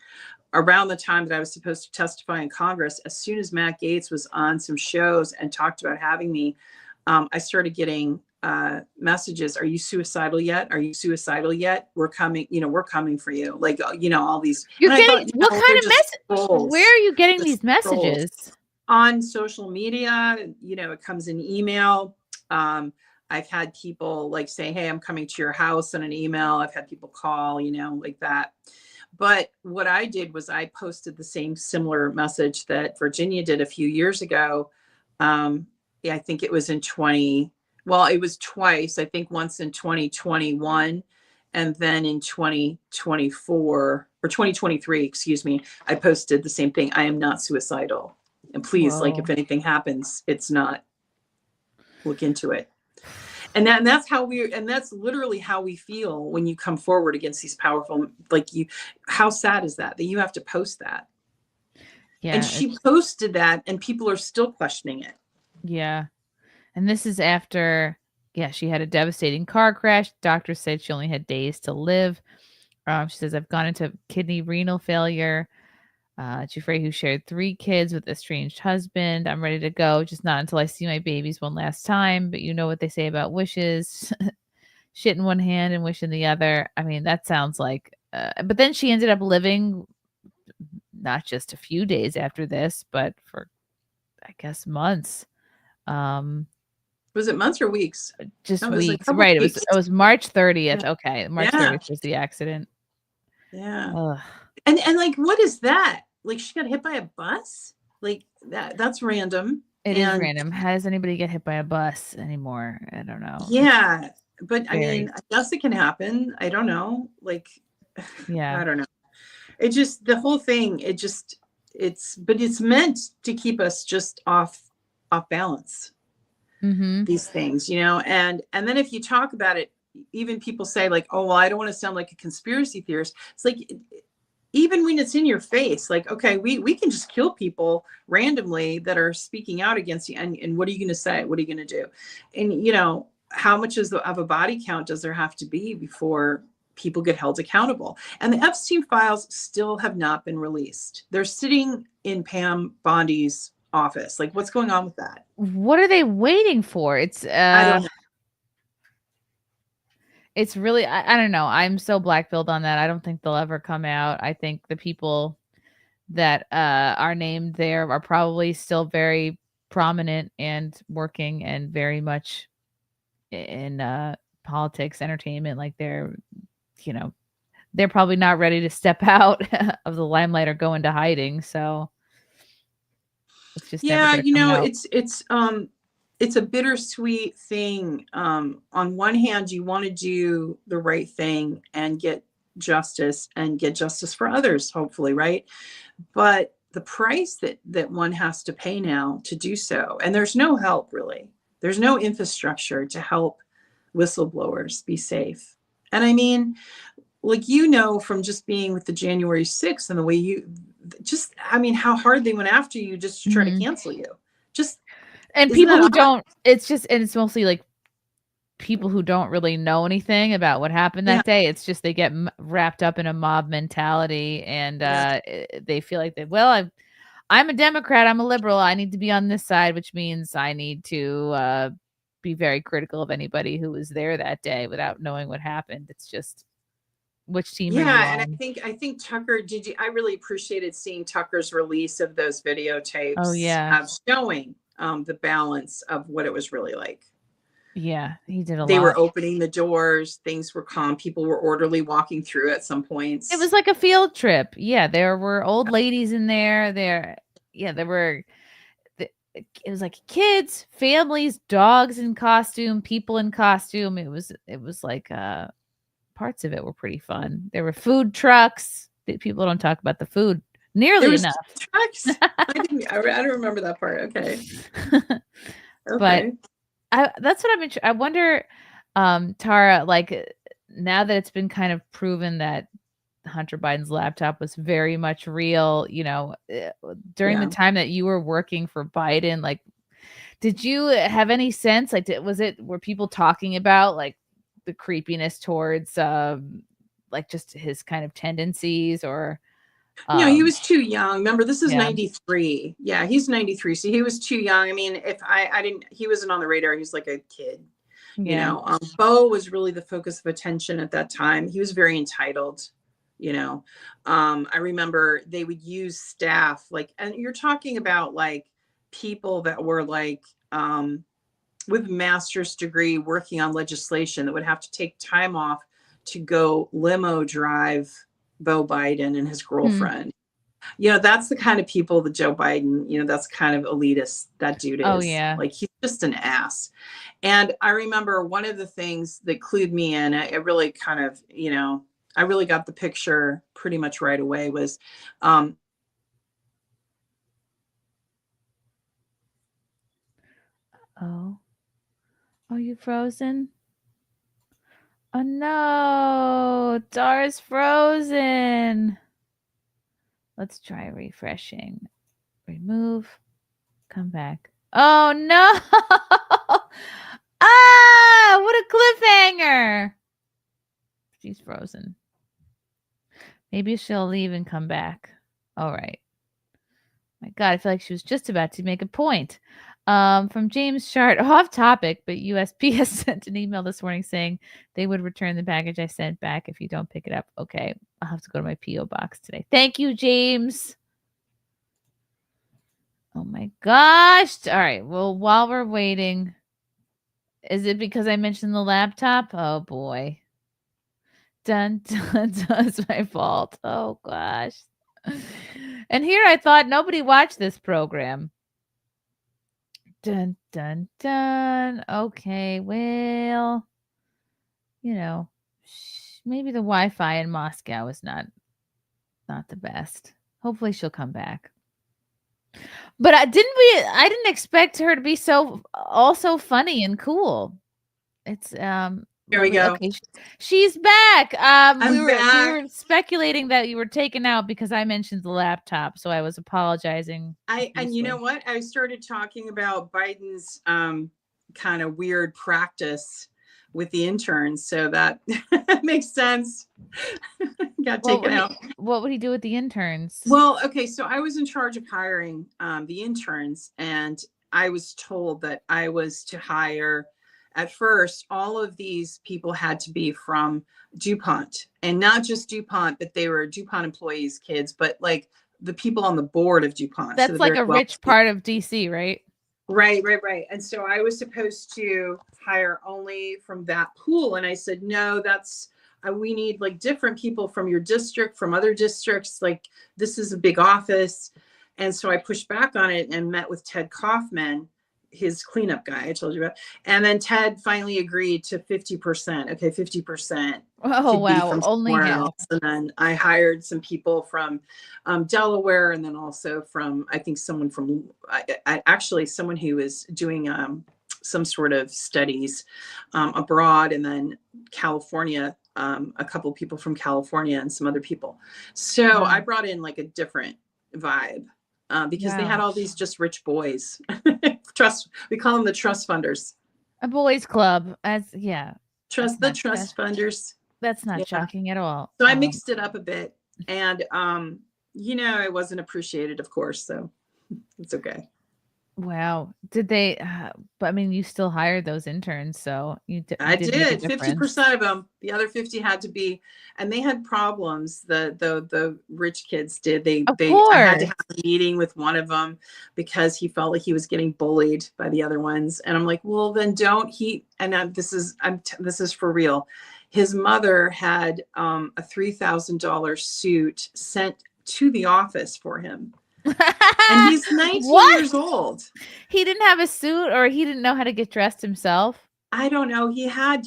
around the time that I was supposed to testify in Congress. As soon as Matt Gaetz was on some shows and talked about having me, I started getting messages. Are you suicidal yet? Are you suicidal yet? We're coming, we're coming for you. Like, all these. You're getting, what kind of message? Where are you getting these messages? On social media, it comes in email. I've had people like say, hey, I'm coming to your house in an email. I've had people call, like that. But what I did was I posted the same similar message that Virginia did a few years ago. I think it was it was twice. I think once in 2021 and then in 2024 or 2023, excuse me, I posted the same thing. I am not suicidal. And please, like, if anything happens, it's not, look into it. And that's literally how we feel when you come forward against these powerful, like how sad is that you have to post that? Yeah. And she posted that and people are still questioning it. Yeah. And this is after, she had a devastating car crash. Doctors said she only had days to live. She says, I've gone into kidney renal failure. Giuffre, who shared 3 kids with estranged husband. I'm ready to go, just not until I see my babies one last time. But you know what they say about wishes. Shit in one hand and wish in the other. I mean, that sounds like... but then she ended up living not just a few days after this, but for, I guess, months. Was it months or weeks? Just weeks. Right. It was March 30th. Yeah. Okay. March 30th was the accident. Yeah. Ugh. And like, what is that? Like, she got hit by a bus? Like, that's random. It is random. How does anybody get hit by a bus anymore? I don't know. Yeah. But I mean, I guess it can happen. I don't know. Like, I don't know. It just, the whole thing, but it's meant to keep us just off balance. Mm-hmm. These things, and then if you talk about it, even people say like, oh, well, I don't want to sound like a conspiracy theorist. It's like, even when it's in your face, like, okay, we can just kill people randomly that are speaking out against you. And what are you going to say? What are you going to do? And, how much of a body count does there have to be before people get held accountable? And the Epstein files still have not been released. They're sitting in Pam Bondi's office. Like, what's going on with that? What are they waiting for? It's I don't know. It's really, I don't know. I'm so black-pilled on that. I don't think they'll ever come out. I think the people that are named there are probably still very prominent and working and very much in politics, entertainment. Like they're probably not ready to step out of the limelight or go into hiding. So it's just it's a bittersweet thing. On one hand, you want to do the right thing and get justice for others, hopefully, right? But the price that one has to pay now to do so, and there's no help really. There's no infrastructure to help whistleblowers be safe. And I mean, like, from just being with the January 6th and the way how hard they went after you just to try to cancel you. And Isn't people that who odd? don't, it's mostly like people who don't really know anything about what happened Yeah. that day. It's just they get wrapped up in a mob mentality, and they feel like I'm a Democrat, I'm a liberal, I need to be on this side, which means I need to be very critical of anybody who was there that day without knowing what happened. It's just, which team are you Yeah, and on? I think Tucker, I really appreciated seeing Tucker's release of those Oh videotapes yeah. showing the balance of what it was really like. Yeah, he did a They lot. were opening the doors, things were calm, people were orderly walking through at some points. It was like a field trip. Yeah, there were old ladies in there. There were it was like kids, families, dogs in costume, people in costume. It was like parts of it were pretty fun. There were food trucks. People don't talk about the food There nearly was enough. trucks. I don't remember that part. Okay. But Okay. that's what I wonder, Tara, like now that it's been kind of proven that Hunter Biden's laptop was very much real, during the Yeah. time that you were working for Biden, like, did you have any sense, like, were people talking about like the creepiness towards, like just his kind of tendencies or, He was too young. Remember, this is yeah, 93. Yeah, he's 93. So he was too young. I mean, if I didn't, he wasn't on the radar. He was like a kid, yeah, Bo was really the focus of attention at that time. He was very entitled, I remember they would use staff and you're talking about like people that were like, with master's degree working on legislation that would have to take time off to go limo drive Bo Biden and his girlfriend. That's the kind of people that Joe Biden, that's kind of elitist that dude is. Oh yeah. Like, he's just an ass. And I remember one of the things that clued me in, it really kind of, I really got the picture pretty much right away was, Oh, are you frozen? Oh no, Tara's frozen. Let's try refreshing. Remove. Come back. Oh no! Ah, what a cliffhanger! She's frozen. Maybe she'll leave and come back. All right. My God, I feel like she was just about to make a point. From James Shart, off topic, but USPS sent an email this morning saying they would return the package I sent back if you don't pick it up. Okay, I'll have to go to my P.O. box today. Thank you, James. Oh my gosh. All right. Well, while we're waiting, is it because I mentioned the laptop? Oh boy. Dun dun dun. It's my fault. Oh gosh. And here I thought nobody watched this program. Dun dun dun. Okay, well, maybe the Wi-Fi in Moscow is not the best. Hopefully she'll come back. But I didn't expect her to be also funny and cool. It's here we go. Okay, she's back. We were back. speculating that you were taken out because I mentioned the laptop, so I was apologizing. And you know what? I started talking about Biden's kind of weird practice with the interns, so that makes sense. Got taken out. What would he do with the interns? Well, okay, so I was in charge of hiring the interns, and I was told that I was to hire, at first, all of these people had to be from DuPont, and not just DuPont, but they were DuPont employees, kids, but like the people on the board of DuPont. That's so like a rich part of DC, right? Right. And so I was supposed to hire only from that pool. And I said, no, we need like different people from your district, from other districts. Like, this is a big office. And so I pushed back on it and met with Ted Kaufman, his cleanup guy I told you about. And then Ted finally agreed to 50%. Okay, 50%. Oh, wow. Only him. Else. And then I hired some people from Delaware, and then also from, I think, someone from, actually someone who was doing some sort of studies abroad, and then California, a couple people from California and some other people. So I brought in like a different vibe because they had all these just rich boys We call them the trust funders. A boys' club, Trust funders. That's not shocking at all. So I mixed it up a bit, and I wasn't appreciated, of course, so it's okay. Wow. Did they? But I mean, you still hired those interns, so I did 50% of them. The other 50 had to be, and they had problems. The rich kids did. I had to have a meeting with one of them because he felt like he was getting bullied by the other ones, and I'm like, well, then don't he? And this is for real. His mother had a $3,000 suit sent to the office for him. And he's 19 years old. He didn't have a suit, or he didn't know how to get dressed himself. I don't know. He had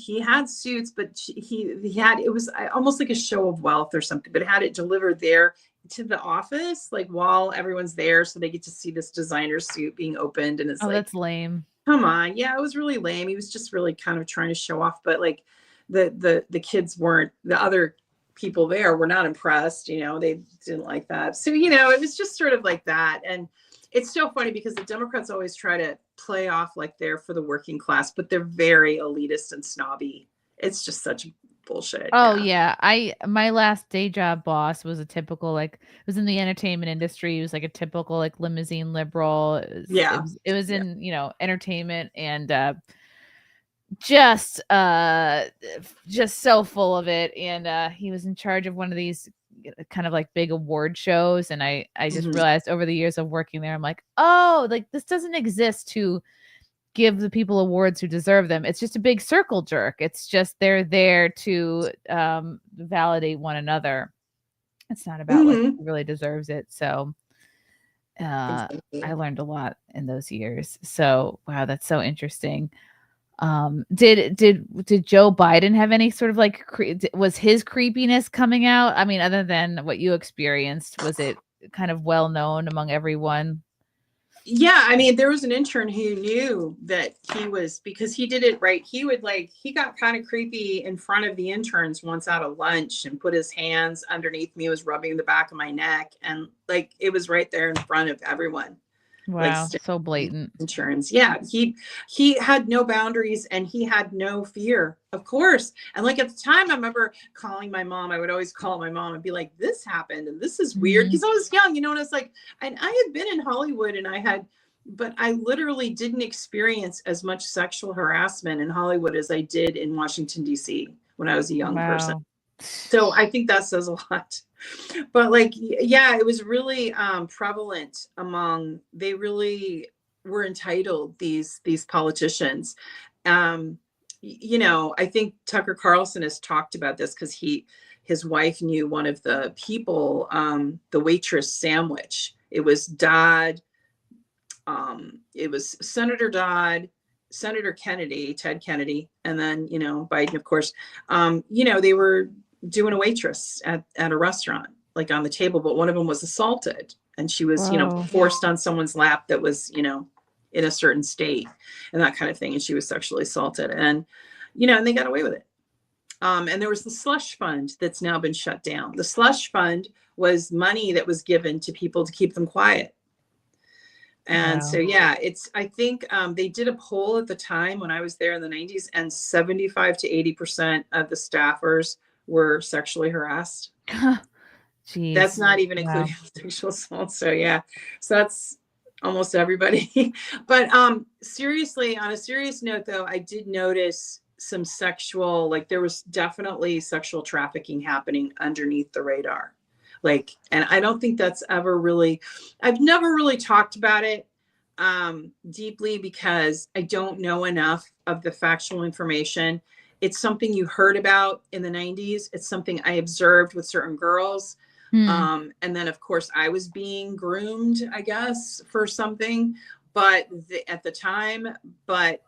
suits, but he had, it was almost like a show of wealth or something, but had it delivered there to the office, like while everyone's there, so they get to see this designer suit being opened. And it's that's lame. Come on. Yeah, it was really lame. He was just really kind of trying to show off, but like the kids weren't, the other people there were not impressed, they didn't like that. So, it was just sort of like that. And it's so funny because the Democrats always try to play off like they're for the working class, but they're very elitist and snobby. It's just such bullshit. Oh yeah. My last day job boss was a typical, like, it was in the entertainment industry. He was like a typical, like, limousine liberal. It was in, entertainment, and just so full of it. And he was in charge of one of these kind of like big award shows, and I just realized over the years of working there, I'm like, oh, like, this doesn't exist to give the people awards who deserve them. It's just a big circle jerk. It's just they're there to validate one another. It's not about like who really deserves it. So I learned a lot in those years. So wow, that's so interesting. Did Joe Biden have any sort of like was his creepiness coming out? I mean, other than what you experienced, was it kind of well known among everyone? Yeah, I mean, there was an intern who knew that he was, because he did it right. He got kind of creepy in front of the interns once out of lunch and put his hands underneath me, was rubbing the back of my neck, and like it was right there in front of everyone. Wow, like, so blatant. Interns. Yeah, he had no boundaries, and he had no fear, of course. And like at the time, I remember calling my mom. I would always call my mom and be like, this happened and this is weird, because I was young, and I was like, and I had been in Hollywood, and but I literally didn't experience as much sexual harassment in Hollywood as I did in Washington, D.C. when I was a young person. So I think that says a lot. But like, yeah, it was really prevalent they really were entitled, these politicians. I think Tucker Carlson has talked about this because his wife knew one of the people, the waitress sandwich. It was Dodd. It was Senator Dodd, Senator Kennedy, Ted Kennedy, and then, Biden, of course. They were doing a waitress at a restaurant, like on the table, but one of them was assaulted, and she was, forced on someone's lap that was, in a certain state and that kind of thing. And she was sexually assaulted, and, and they got away with it. And there was the slush fund that's now been shut down. The slush fund was money that was given to people to keep them quiet. And so, yeah, I think they did a poll at the time when I was there in the 90s, and 75 to 80% of the staffers were sexually harassed. Jeez. That's not even including sexual assault. So yeah, so that's almost everybody. But seriously, on a serious note though, I did notice some sexual, like there was definitely sexual trafficking happening underneath the radar. Like, and I don't think that's ever really, I've never really talked about it deeply, because I don't know enough of the factual information. It's something you heard about in the 90s. It's something I observed with certain girls. And then, of course, I was being groomed, I guess, for something, but at the time. But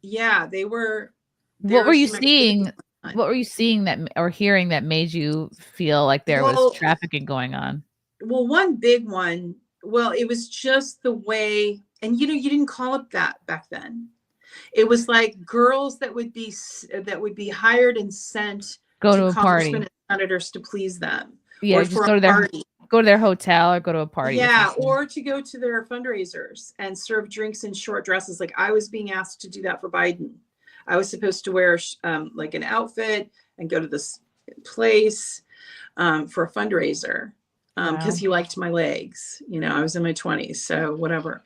yeah, they were. What were you seeing? What were you seeing that or hearing that made you feel like there was trafficking going on? Well, one big one. Well, it was just the way, and you didn't call it that back then. It was like girls that would be hired and sent to a party, and senators to please them. Yeah, or just for go to a party. go to their hotel or go to a party. Yeah, or to go to their fundraisers and serve drinks in short dresses. Like I was being asked to do that for Biden. I was supposed to wear like an outfit and go to this place for a fundraiser because he liked my legs. You know, I was in my 20s, so whatever.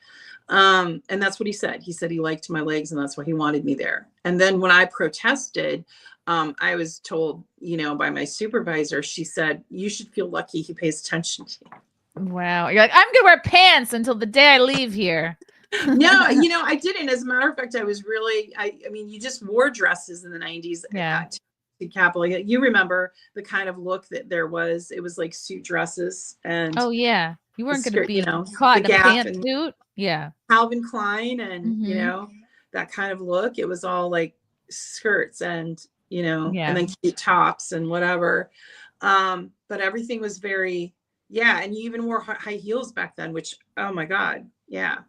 And that's what he said. He said he liked my legs and that's why he wanted me there. And then when I protested, I was told, you know, by my supervisor, she said, you should feel lucky he pays attention to you. Wow. You're like, I'm going to wear pants until the day I leave here. No, you know, I didn't. As a matter of fact, I was really, I mean, you just wore dresses in the 90s. Yeah. To Capitol. You remember the kind of look that there was. It was like suit dresses and. Oh, yeah. You weren't going to be, you know, caught in a pantsuit. Yeah. Calvin Klein and, you know, that kind of look. It was all like skirts and, you know, and then cute tops and whatever. But everything was very, and you even wore high heels back then, which, oh my God. Yeah.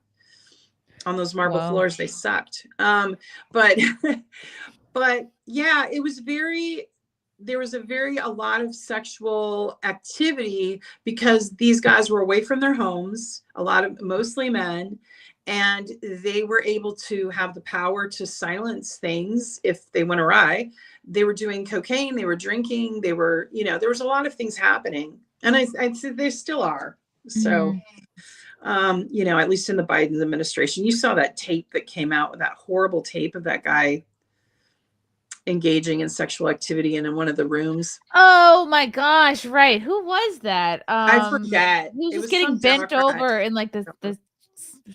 On those marble floors, they sucked. But yeah, it was there was a lot of sexual activity because these guys were away from their homes, mostly men, and they were able to have the power to silence things if they went awry. They were doing cocaine, they were drinking, they were, you know, there was a lot of things happening. And I'd say they still are. So, you know, at least in the Biden administration, you saw that tape that came out, that horrible tape of that guy engaging in sexual activity in one of the rooms. Oh my gosh, right. Who was that? I forget. He was just getting bent over in like the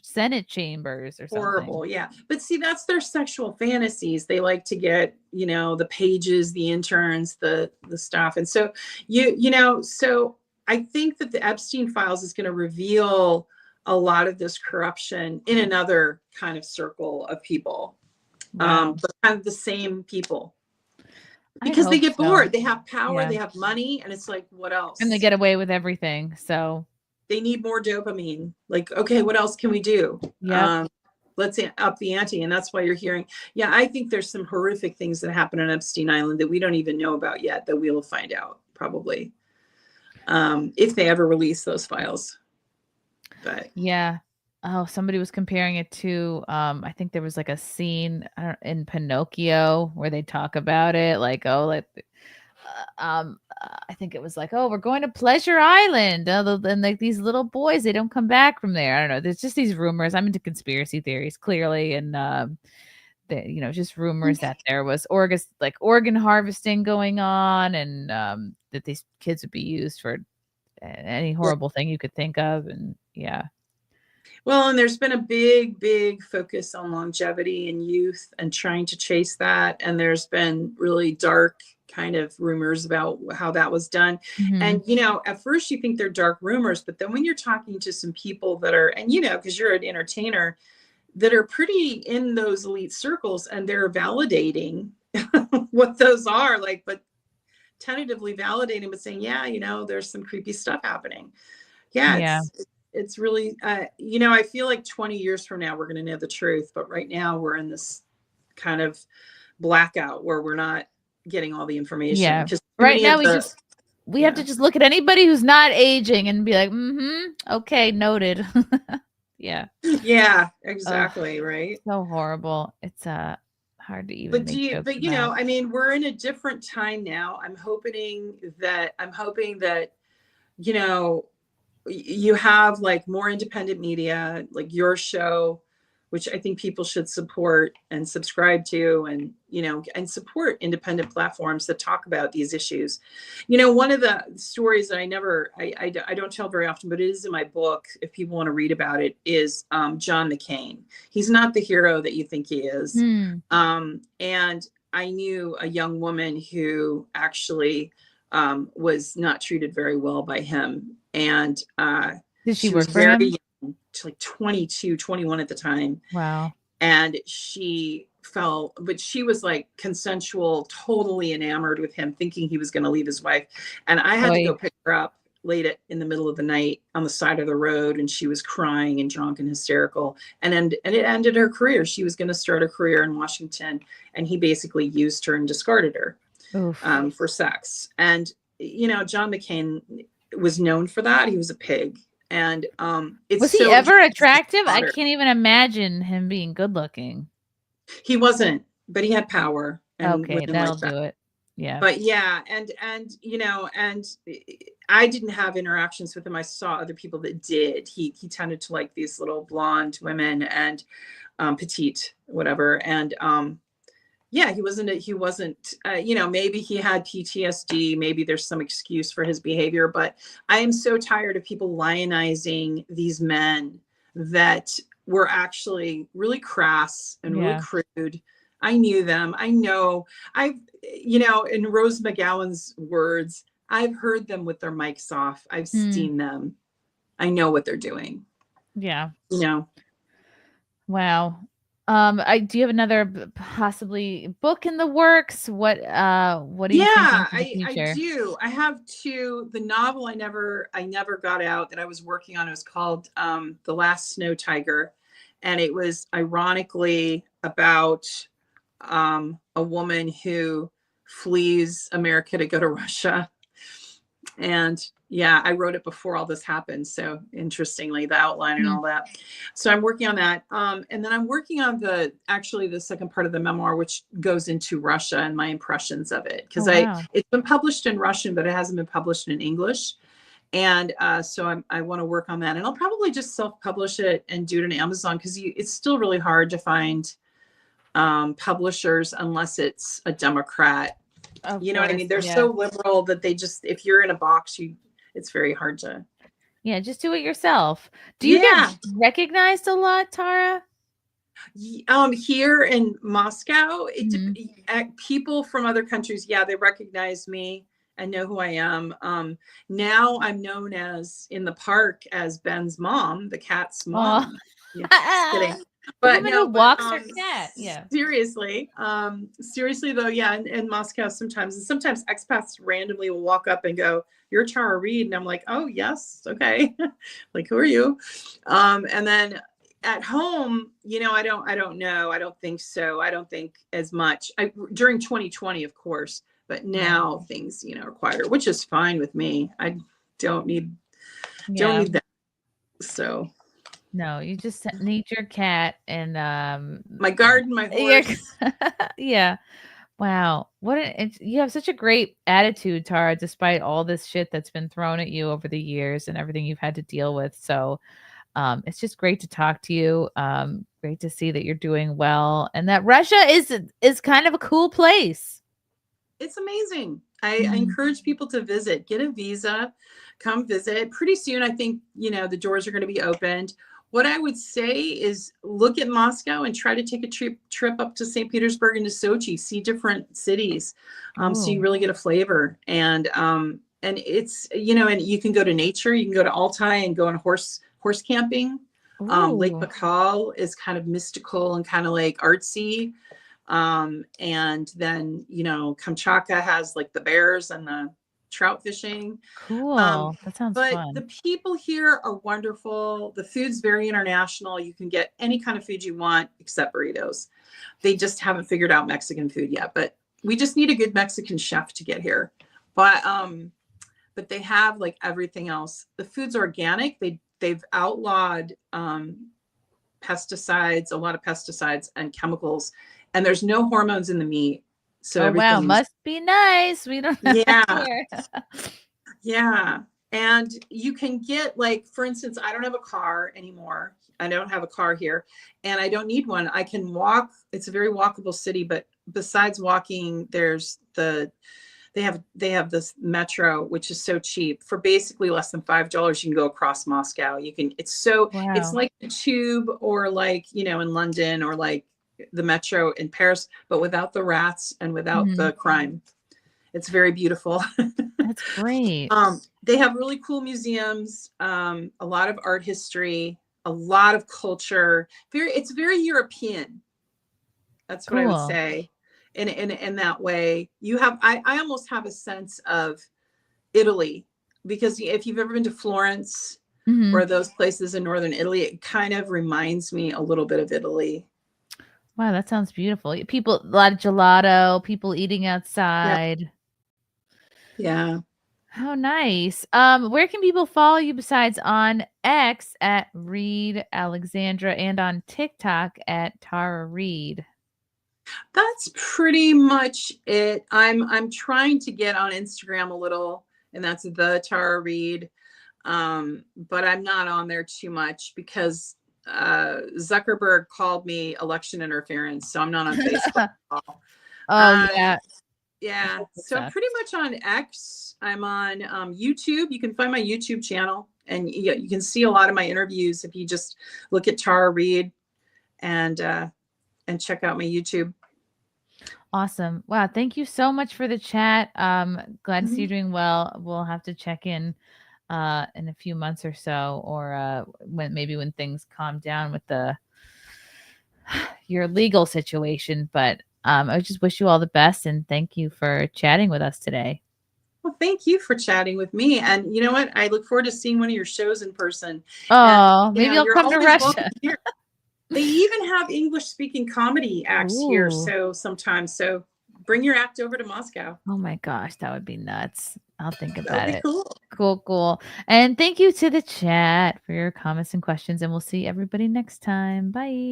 Senate chambers or something. Horrible, yeah. But see, that's their sexual fantasies. They like to get, you know, the pages, the interns, the stuff. And so you know, so I think that the Epstein files is going to reveal a lot of this corruption in another kind of circle of people. But kind of the same people because they get bored. They have power, they have money, and it's like, what else? And they get away with everything. So they need more dopamine. Like, okay, what else can we do? Let's up the ante. And that's why you're hearing. Yeah, I think there's some horrific things that happen on Epstein Island that we don't even know about yet that we'll find out probably if they ever release those files. But yeah. Oh, somebody was comparing it to, I think there was like a scene in Pinocchio where they talk about it. Like, I think it was like, oh, we're going to Pleasure Island. And like these little boys, they don't come back from there. I don't know. There's just these rumors. I'm into conspiracy theories clearly. And, you know, just rumors that there was organ harvesting going on and that these kids would be used for any horrible thing you could think of. And yeah. Well, and there's been a big focus on longevity and youth and trying to chase that. And there's been really dark kind of rumors about how that was done. And, you know, at first you think they're dark rumors, but then when you're talking to some people that are, and, you know, because you're an entertainer, that are pretty in those elite circles and they're validating what those are like, but tentatively validating, but saying, yeah, you know, there's some creepy stuff happening. It's really, you know, I feel like 20 years from now, we're going to know the truth. But right now we're in this kind of blackout where we're not getting all the information. Yeah. Right now we have to just look at anybody who's not aging and be like, okay, noted. Yeah. Yeah, exactly. Right. So horrible. It's hard to even. But you know, I mean, we're in a different time now. I'm hoping that, you know, you have like more independent media, like your show, which I think people should support and subscribe to, and, you know, and support independent platforms that talk about these issues. You know, one of the stories that I don't tell very often, but it is in my book, if people want to read about it, is John McCain. He's not the hero that you think he is. And I knew a young woman who actually was not treated very well by him. And did she work for him? Young, like 22, 21 at the time. Wow. And she fell, but she was like consensual, totally enamored with him, thinking he was going to leave his wife. And I had to go pick her up late in the middle of the night on the side of the road. And she was crying and drunk and hysterical. And it ended her career. She was going to start a career in Washington. And he basically used her and discarded her for sex. And, you know, John McCain was known for that. He was a pig. And was he ever attractive? I can't even imagine him being good looking. He wasn't, but he had power. And okay, that'll do it. Yeah. But yeah, and and I didn't have interactions with him. I saw other people that did. He tended to like these little blonde women and petite, whatever. And yeah, he wasn't, maybe he had PTSD, maybe there's some excuse for his behavior, but I am so tired of people lionizing these men that were actually really crass and really crude. I knew them. I know, in Rose McGowan's words, I've heard them with their mics off. I've seen them. I know what they're doing. Yeah. Wow. Do you have another possibly book in the works? What do you think? I do. I have two. The novel I never got out that I was working on, it was called The Last Snow Tiger. And it was ironically about a woman who flees America to go to Russia. And yeah, I wrote it before all this happened. So interestingly, the outline and all that. So I'm working on that. And then I'm working on the second part of the memoir, which goes into Russia and my impressions of it. Because it's been published in Russian, but it hasn't been published in English. And so I want to work on that. And I'll probably just self-publish it and do it on Amazon, because it's still really hard to find publishers unless it's a Democrat. You know what I mean? They're so liberal that they just, if you're in a box, it's very hard to. Yeah, just do it yourself. Do you get recognized a lot, Tara? Here in Moscow, people from other countries, they recognize me and know who I am. Now I'm known as in the park as Ben's mom, the cat's mom. Yeah, just kidding. But who walks her cat. Yeah. Seriously though, in Moscow sometimes expats randomly will walk up and go, "You're Tara Reade," and I'm like, "Oh yes, okay." Like, who are you? And then at home, I don't know. I don't think so. I don't think as much. During 2020, of course, but now things are quieter, which is fine with me. I don't need that. So. No, you just need your cat and my garden, my horse. Yeah. Wow. You have such a great attitude, Tara, despite all this shit that's been thrown at you over the years and everything you've had to deal with. So it's just great to talk to you. Great to see that you're doing well and that Russia is kind of a cool place. It's amazing. I encourage people to visit, get a visa, come visit. Pretty soon, I think, the doors are going to be opened. What I would say is look at Moscow and try to take a trip up to St. Petersburg and to Sochi, see different cities. So you really get a flavor. And it's, and you can go to nature, you can go to Altai and go on horse camping. Lake Baikal is kind of mystical and kind of like artsy. And then, Kamchatka has like the bears and the trout fishing. Cool. That sounds fun. The people here are wonderful. The food's very international. You can get any kind of food you want except burritos. They just haven't figured out Mexican food yet, but we just need a good Mexican chef to get here. But they have like everything else. The food's organic. They've outlawed pesticides, a lot of pesticides and chemicals, and there's no hormones in the meat. So wow, must be nice. We don't know. Yeah. And you can get, like, for instance, I don't have a car anymore. I don't have a car here and I don't need one. I can walk. It's a very walkable city, but besides walking, there's they have this metro, which is so cheap. For basically less than $5, you can go across Moscow. It's like the tube or like, in London or like the metro in Paris, but without the rats and without the crime. It's very beautiful. That's great. They have really cool museums, a lot of art history, a lot of culture. It's very European. That's what I would say. In that way, I almost have a sense of Italy, because if you've ever been to Florence or those places in northern Italy, it kind of reminds me a little bit of Italy. Wow, that sounds beautiful. People, a lot of gelato, people eating outside. Yeah. How nice. Where can people follow you besides on X at Reade Alexandra and on TikTok at Tara Reade? That's pretty much it. I'm trying to get on Instagram a little, and that's the Tara Reade. But I'm not on there too much because Zuckerberg called me election interference, so I'm not on Facebook at all. Yeah. Yeah. So I'm pretty much on X. I'm on YouTube. You can find my YouTube channel, and you can see a lot of my interviews if you just look at Tara Reade and check out my YouTube. Awesome. Wow. Thank you so much for the chat. Glad to see you're doing well. We'll have to check in a few months or so, or when things calm down with your legal situation. But I just wish you all the best and thank you for chatting with us today. Well, thank you for chatting with me. And you know what? I look forward to seeing one of your shows in person. Oh, and, maybe I'll come to Russia. They even have English speaking comedy acts here. So sometimes, so bring your act over to Moscow. Oh my gosh, that would be nuts. I'll think about That'd be it. Cool. Cool. And thank you to the chat for your comments and questions. And we'll see everybody next time. Bye.